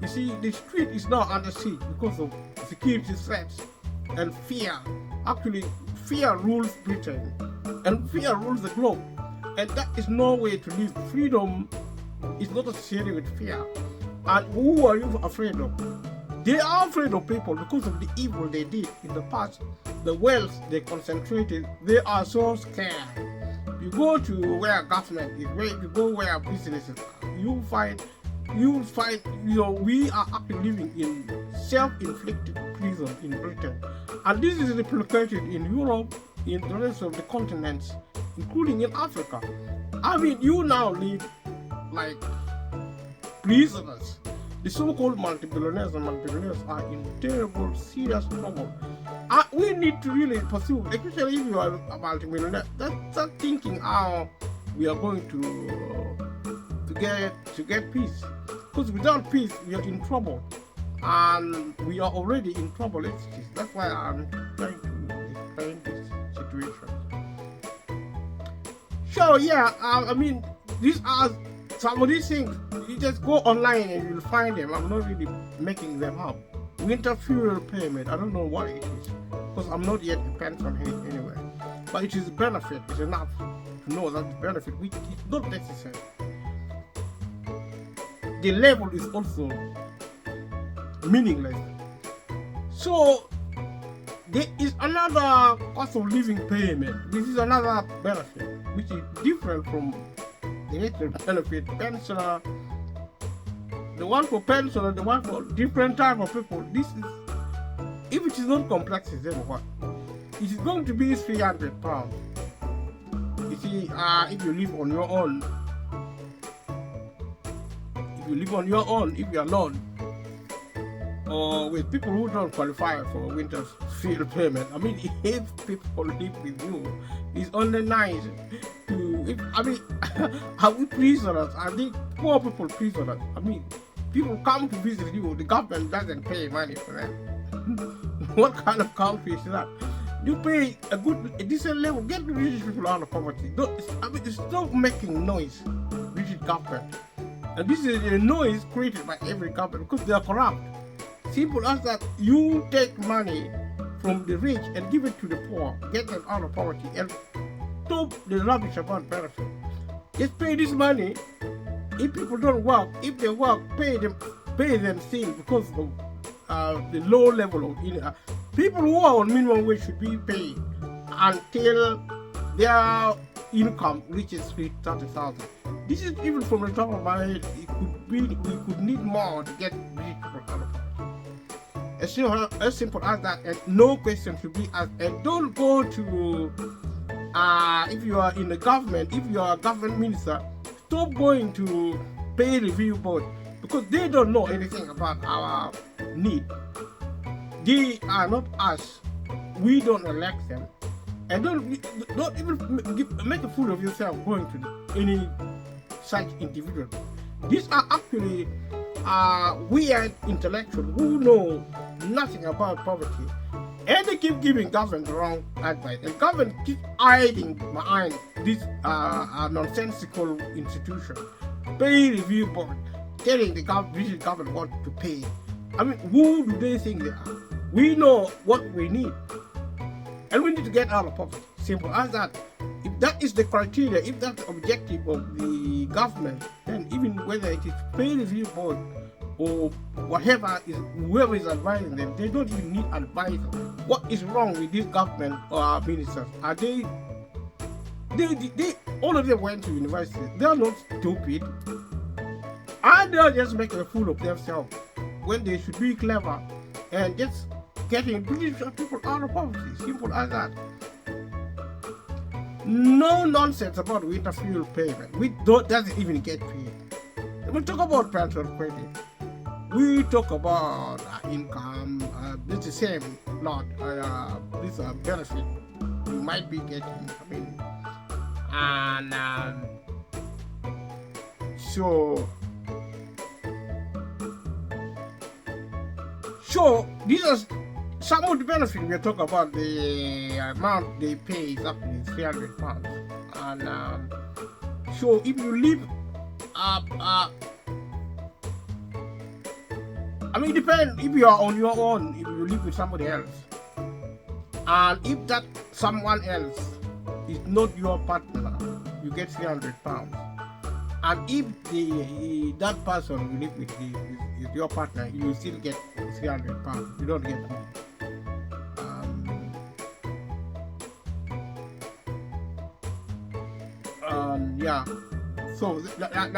you see, the street is now under siege because of security threats and fear. Actually, fear rules Britain and fear rules the globe. And that is no way to live. Freedom is not associated with fear. And who are you afraid of? They are afraid of people because of the evil they did in the past. The wealth they concentrated, they are so scared. You go to where government is, you go where businesses are, you find, we are actually living in self-inflicted prison in Britain. And this is replicated in Europe, in the rest of the continents, including in Africa. I mean, you now live like prisoners. The so-called multi-billionaires and multi-billionaires are in terrible, serious trouble. We need to really pursue, especially if you are a multi-millionaire, start thinking how we are going to get peace. Because without peace, we are in trouble, and we are already in trouble. That's why I'm trying to explain this situation. So yeah, I mean, these are some of these things. You just go online and you'll find them. I'm not really making them up. Winter fuel payment, I don't know what it is, because I'm not yet a pension head anyway. But it is a benefit. It's enough to know that the benefit, which is not necessary. The level is also meaningless. So there is another cost of living payment. This is another benefit which is different from the nature benefit. Pensioner, the one for pensioner, the one for different type of people. This is, if it is not complex, then what? It is going to be £300. You see, if you live on your own, you live on your own, if you're alone, or with people who don't qualify for winter fuel payment. I mean, if people live with you, it's only nice to. Are we prisoners? Are they poor people prisoners? I mean, people come to visit you, the government doesn't pay money for them. What kind of country is that? You pay a decent level, get the British people out of poverty. Stop making noise, British government. And this is a noise created by every government because they are corrupt. Simple as that. You take money from the rich and give it to the poor, get them out of poverty, and stop the rubbish about benefit. Just pay this money. If people don't work, if they work, pay them still, because of the low level of income. People who are on minimum wage should be paid until their income reaches 30,000. This is even from the top of my head. We could need more to get rich people out of poverty. As simple as that, and no question should be asked. And don't go to if you are in the government, if you are a government minister, stop going to pay review board, because they don't know anything about our need. They are not us. We don't elect them. And don't even make a fool of yourself going to any such individual. These are actually weird intellectuals who know nothing about poverty. And they keep giving government the wrong advice. And government keeps hiding behind this nonsensical institution. Pay review board, telling the British government what to pay. I mean, who do they think they are? We know what we need. And we need to get out of poverty. Simple as that. If that is the criteria, if that's the objective of the government, then even whether it is pay review board or whoever is advising them, they don't even need advice. What is wrong with this government or ministers? Are they all of them went to university. They are not stupid. And they are just making a fool of themselves when they should be clever and just getting British people out of poverty. Simple as that. No nonsense about winter fuel payment. We doesn't even get paid. We talk about pension credit. We talk about income. It's the same lot. This benefit you might be getting. I mean, and so these are some of the benefits. We talk about the amount they pay is up to £300, and so if you live I mean, it depends if you are on your own, if you live with somebody else, and if that someone else is not your partner, you get £300. And if that person you live with is your partner, you still get £300. You don't get more. Yeah. So that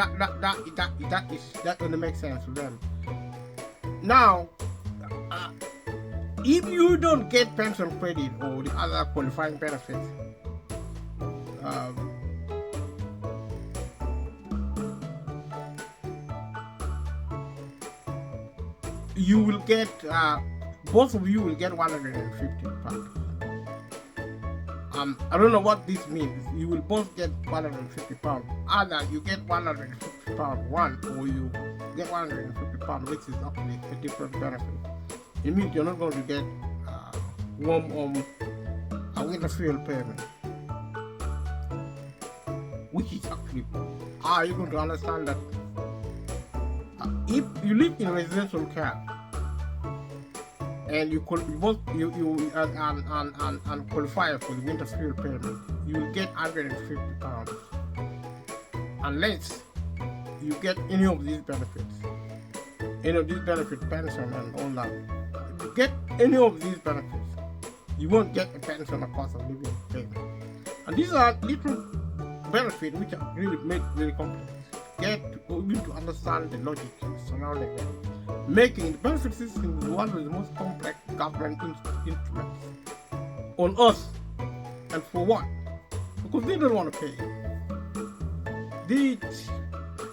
doesn't make sense to them. Now, if you don't get pension credit or the other qualifying benefits, you will get, both of you will get £150. I don't know what this means. You will both get £150. Either you get £150 one, or you get £150, which is actually a different benefit. It means you're not going to get a winter fuel payment, which is actually, you're going to understand that if you live in residential care and you qualify for the winter fuel payment, you will get £150 unless you get any of these benefits, pension and all that. If you get any of these benefits, you won't get a pension or cost of living payment. And these are little benefits which are really made very complex. You need to understand the logic surrounding them, making the benefit system one of the most complex government instruments on us. And for what? Because they don't want to pay.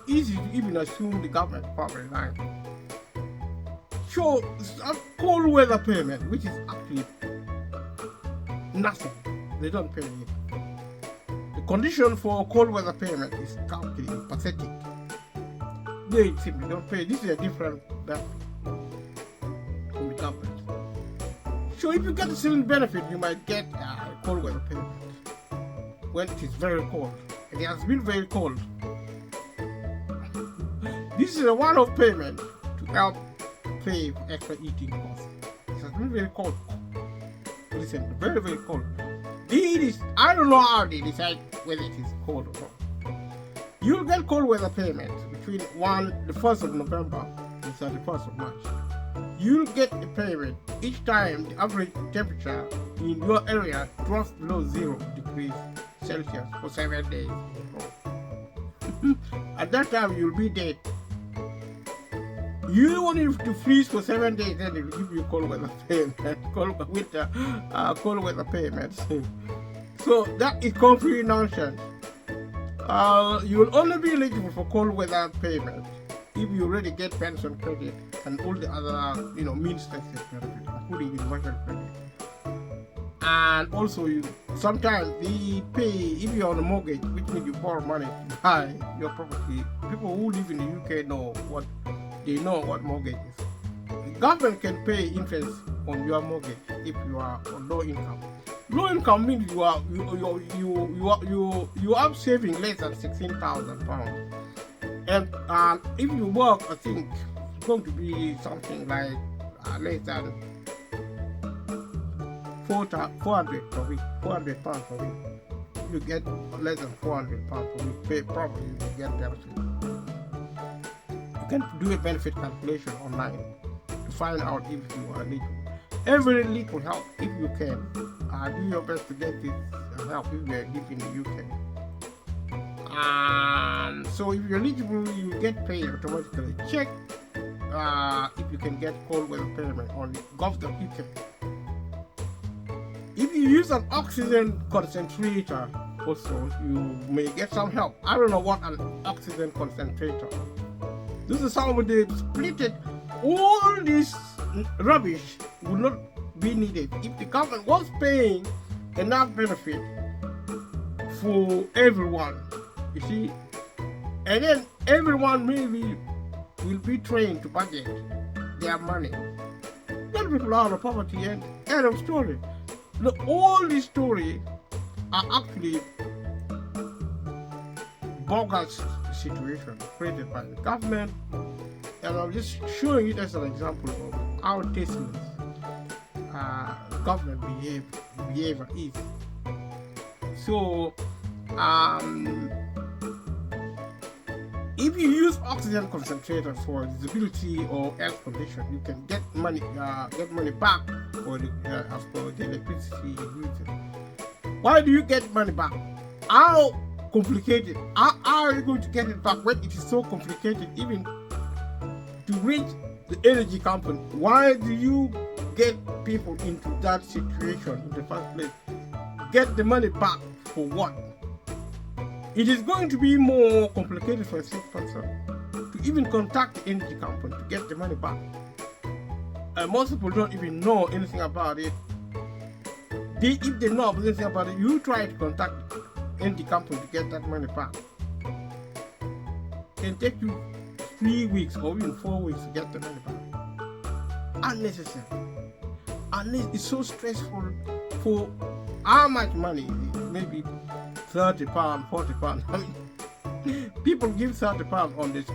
easy to even assume the government probably lying. So, a cold weather payment, which is actually nothing, they don't pay it. The condition for cold weather payment is actually pathetic. They simply don't pay. This is a different that from the government. So if you get a certain benefit, you might get a cold weather payment when it is very cold. It has been very cold. This is a one-off payment to help pay for extra eating costs. It has been very cold. Listen, very, very cold. I don't know how they decide whether it is cold or not. You'll get cold weather payment between the 1st of November and 31st of March. You'll get a payment each time the average temperature in your area drops below 0 degrees Celsius for 7 days. At that time, you'll be dead. You want it to freeze for 7 days, then they will give you cold weather payment, cold weather payments. So that is complete nonsense. You will only be eligible for cold weather payment if you already get pension credit and all the other, means tested benefits, including universal credit. And also, sometimes they pay if you're on a mortgage, which means you borrow money to buy your property. People who live in the UK know what mortgage is. The government can pay interest on your mortgage if you are on low income. Low income means you are saving less than £16,000, and if you work, I think it's going to be something like less than £400 per week, £400 per week. If you get less than £400 per week, pay probably you will get benefit. You can do a benefit calculation online to find out if you are eligible. Every little help, if you can, do your best to get this help if you live in the UK. And so if you're eligible, you get paid automatically. Check if you can get cold weather payment on gov.uk. If you use an oxygen concentrator, also you may get some help. I don't know what an oxygen concentrator is. This is how they split it. All this rubbish would not be needed if the government was paying enough benefit for everyone. You see, and then everyone maybe will be trained to budget their money. Get people out of poverty and end of story. Look, all these stories are actually bogus situation created by the government, and I'm just showing it as an example of how tasteless government behavior is. So, if you use oxygen concentrators for disability or health condition, you can get money back for the electricity used. Why do you get money back? How complicated? How are you going to get it back when it is so complicated even to reach the energy company? Why do you get people into that situation in the first place? Get the money back for what? It is going to be more complicated for a sick person to even contact the energy company to get the money back. And most people don't even know anything about it. If they know anything about it, you try to contact the energy company to get that money back. It can take you 3 weeks or even 4 weeks to get the money back. Unnecessary. And it's so stressful. For how much money is it? Maybe £30, £40. I mean, people give £30 on this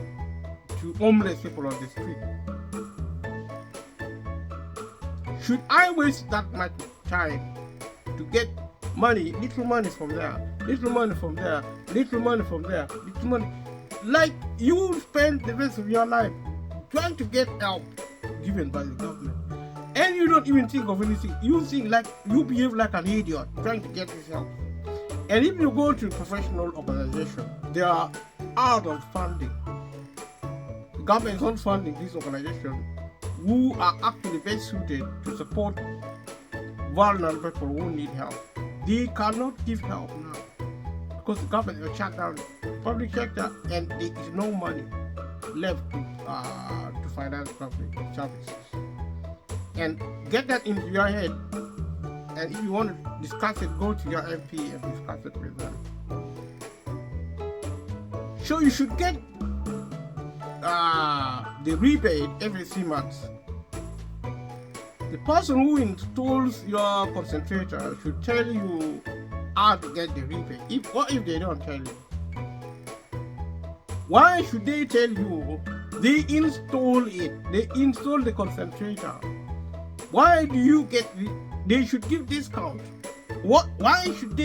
to homeless people on the street. Should I waste that much time to get money, little money from there, little money from there, little money from there, little money? Like you spend the rest of your life trying to get help given by the government, and you don't even think of anything. You behave like an idiot trying to get this help. And if you go to a professional organization, they are out of funding. The government is not funding these organizations who are actually best suited to support vulnerable people who need help. They cannot give help now because the government will shut down the public sector and there is no money left to finance public services. And get that into your head. And if you want to discuss it, go to your MP and discuss it with them. So you should get the rebate every 3 months. The person who installs your concentrator should tell you how to get the rebate. What if they don't tell you? Why should they tell you? They install it. They install the concentrator. Why do you get? They should give discount. Why should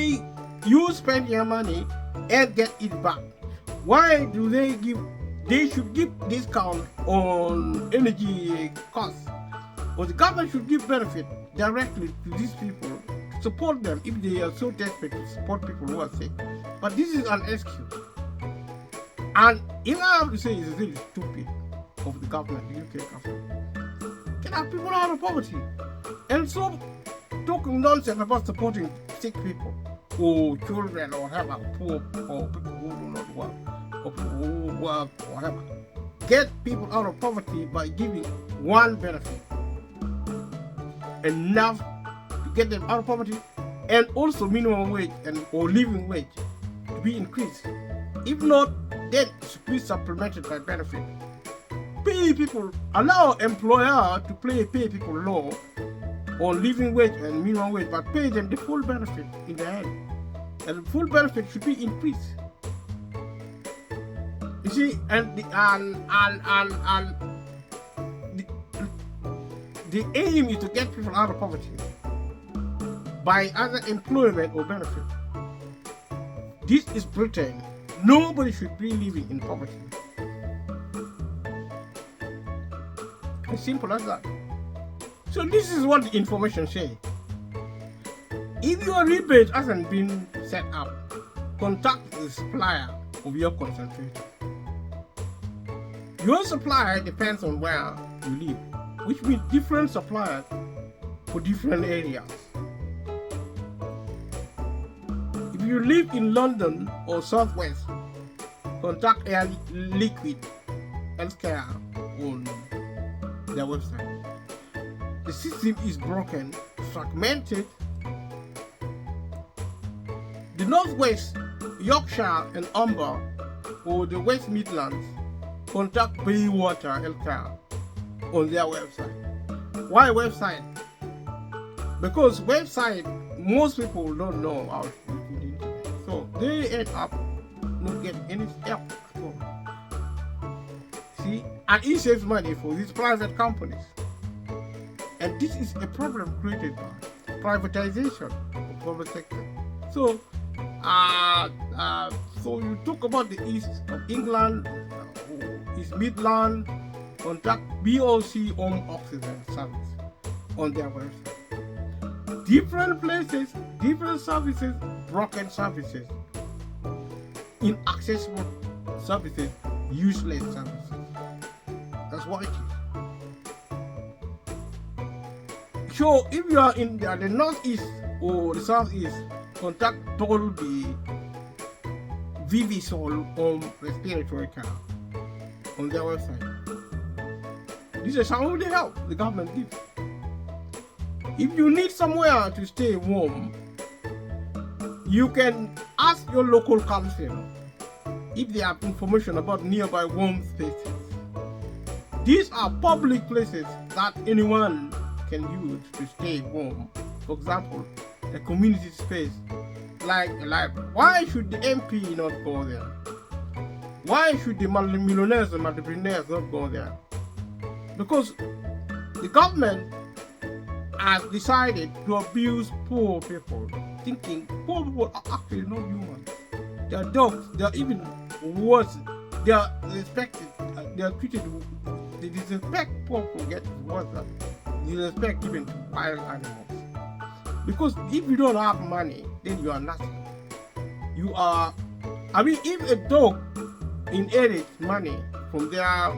you spend your money and get it back? Why do they give? They should give discount on energy costs. But the government should give benefit directly to these people to support them if they are so desperate to support people who are sick. But this is an excuse. And if I have to say, it's really stupid of the government, the UK government. Get our people out of poverty. And so talking nonsense about supporting sick people or children or whatever, poor or people who do not work or people who work or whatever. Get people out of poverty by giving one benefit. Enough to get them out of poverty, and also minimum wage or living wage to be increased. If not, then it should be supplemented by benefit. Pay people, allow employer to pay people low on living wage and minimum wage, but pay them the full benefit in the end. And the full benefit should be increased. You see, and the aim is to get people out of poverty by either employment or benefit. This is Britain. Nobody should be living in poverty. As simple as that. So this is what the information says. If your rebate hasn't been set up, contact the supplier of your concentrator. Your supplier depends on where you live, which means different suppliers for different areas. If you live in London or Southwest, contact Air Liquide Healthcare on their website. The system is broken, fragmented. The Northwest, Yorkshire and Humber or the West Midlands, contact Baywater Healthcare on their website. Why website? Because website, most people don't know how to use the internet. So they end up not getting any help at all. See? And it saves money for these private companies. And this is a problem created by privatization of public sector. So, so you talk about the East of England, East Midland, contact BOC Home Oxygen Service on their website. Different places, different services, broken services, inaccessible services, useless services. That's what it is. So if you are in the northeast or the southeast, contact Dolby Vivisol Home Respiratory Care on their website. This is how they help the government gives. If you need somewhere to stay warm, you can ask your local council if they have information about nearby warm spaces. These are public places that anyone can use to stay warm. For example, a community space like a library. Why should the MP not go there? Why should the millionaires and entrepreneurs not go there? Because the government has decided to abuse poor people, thinking poor people are actually not human. They are dogs. They are even worse. They are respected. They are treated. The disrespect poor people get is worse than disrespect given to wild animals. Because if you don't have money, then you are nothing. You are. I mean, if a dog inherits money from their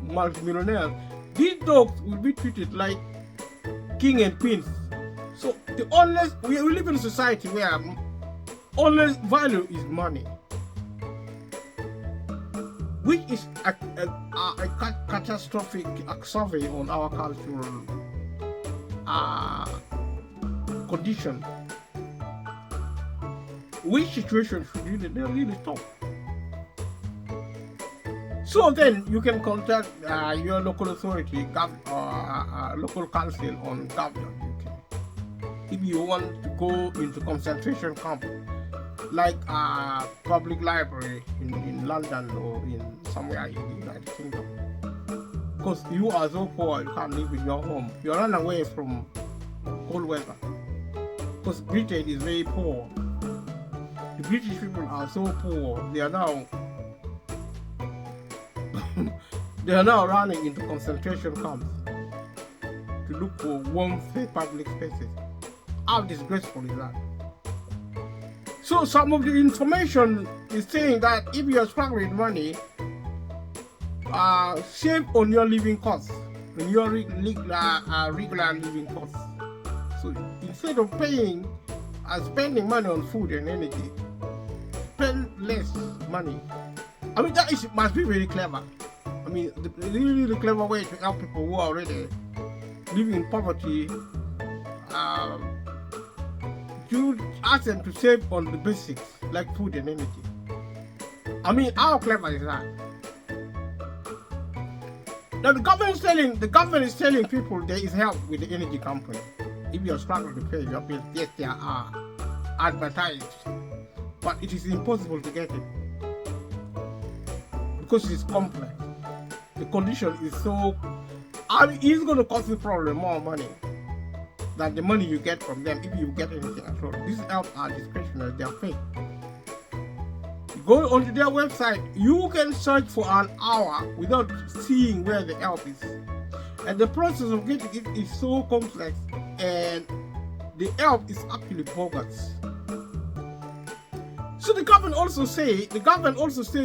multimillionaires, these dogs will be treated like king and queens. So the honest, we live in a society where only value is money, which is a catastrophic survey on our cultural condition. Which situation should really stop? So then you can contact your local authority, local council on Gov.uk. If you want to go into concentration camp, like a public library in London or in somewhere in the United Kingdom, because you are so poor, you can't live in your home. You run away from cold weather, because Britain is very poor. The British people are so poor. They are now running into concentration camps to look for warm public spaces. How disgraceful is that? So some of the information is saying that if you are struggling with money, save on your living costs, on your regular living costs. So instead of paying and spending money on food and energy, spend less money. I mean, must be very clever. I mean, the really clever way to help people who are already living in poverty. You ask them to save on the basics like food and energy. I mean, how clever is that? Now the government is telling people there is help with the energy company. If you are struggling to pay your bills, yes, there are advertised, but it is impossible to get it because it is complex. The condition is so. I mean, it's going to cost you probably more money than the money you get from them if you get anything at all. These help are discretionary, they are fake. You go onto their website, you can search for an hour without seeing where the help is. And the process of getting it is so complex, and the help is actually bogus. So the government also say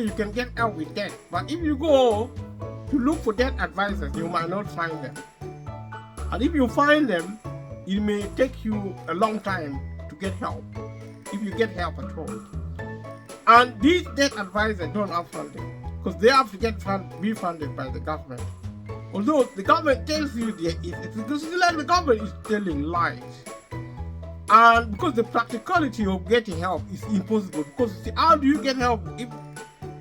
you can get help with debt, but if you go to look for debt advisors, you might not find them. And if you find them, it may take you a long time to get help, if you get help at all. And these debt advisors don't have funding, because they have to be funded by the government. Although the government tells you it's like the government is telling lies. And because the practicality of getting help is impossible, because how do you get help if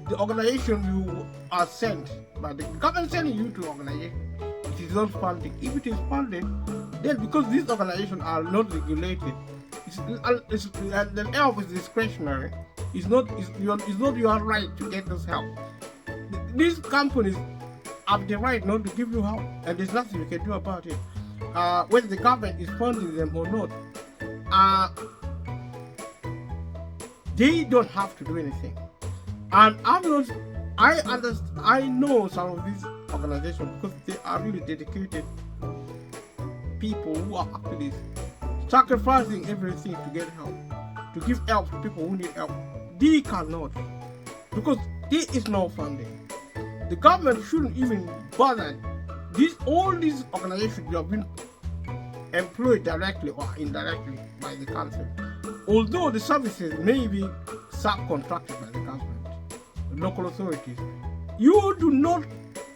the organization you are sent by the government sending you to organization, it is not funding. If it is funded, then because these organizations are not regulated, and the help is discretionary, it's not your right to get this help. These companies have the right not to give you help, and there's nothing you can do about it. Whether the government is funding them or not, they don't have to do anything. And I know some of these organizations because they are really dedicated people who are actually sacrificing everything to get help, to give help to people who need help. They cannot, because there is no funding. The government shouldn't even bother. All these organizations have been employed directly or indirectly by the council, although the services may be subcontracted by the government, the local authorities. You do not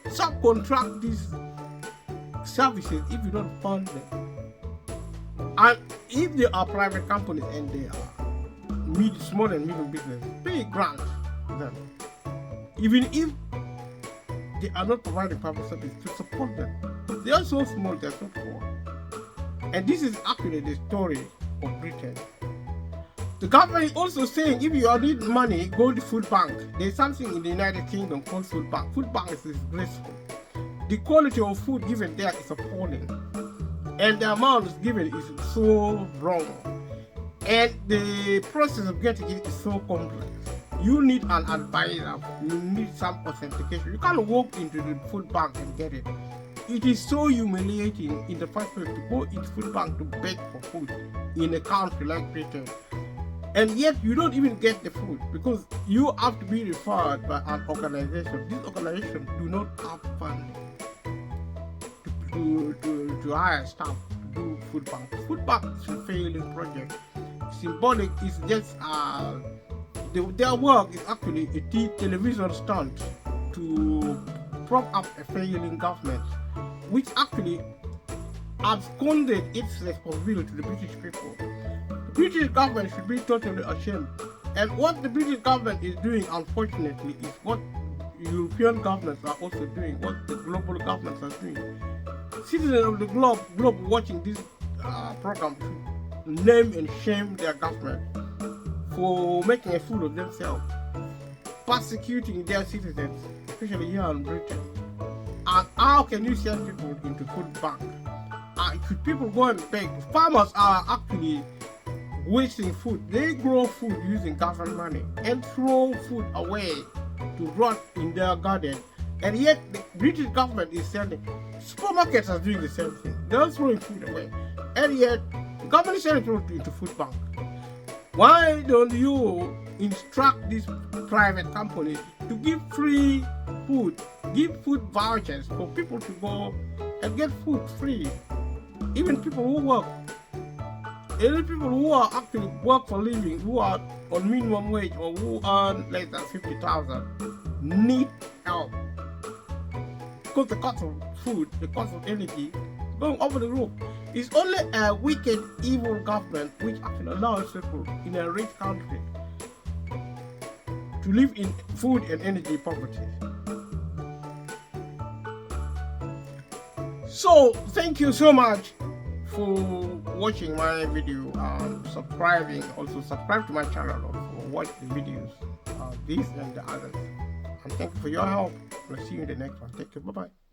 subcontract these services if you don't fund them. And if they are private companies and they are small and medium business, pay grant to them, even if they are not providing public service, to support them. They are so small, they are so poor. And this is actually the story of Britain. The government is also saying if you need money, go to food bank. There's something in the United Kingdom called food bank. Food bank is disgraceful. The quality of food given there is appalling, and the amount given is so wrong, and the process of getting it is so complex. You need an advisor, you need some authentication. You can't walk into the food bank and get it. It is so humiliating in the first place to go into food bank to beg for food in a country like Britain, and yet you don't even get the food because you have to be referred by an organization. These organizations do not have funding to hire staff to do food bank. Food bank is a failing project. symbolic. It's just their work is actually a television stunt to prop up a failing government, which actually absconded its responsibility to the British people. The British government should be totally ashamed. And what the British government is doing, unfortunately, is what European governments are also doing, what the global governments are doing. Citizens of the globe watching this program should name and shame their government for making a fool of themselves, persecuting their citizens, especially here in Britain. And how can you send people into food bank? Should people go and beg? Farmers are actually wasting food. They grow food using government money and throw food away to rot in their garden. And yet the British government is sending, supermarkets are doing the same thing. They're throwing food away. And yet the government is sending people into food bank. Why don't you instruct these private companies to give free food, give food vouchers for people to go and get food free? Even people who work, any people who are actually work for living, who are on minimum wage or who earn less than 50,000, need help. Because the cost of food, the cost of energy, is going over the roof. It's only a wicked, evil government which actually allows people in a rich country to live in food and energy poverty. So, thank you so much for watching my video, subscribing. Also subscribe to my channel or watch the videos, these and the others. And thank you for your help. I'll see you in the next one. Take care. Bye-bye.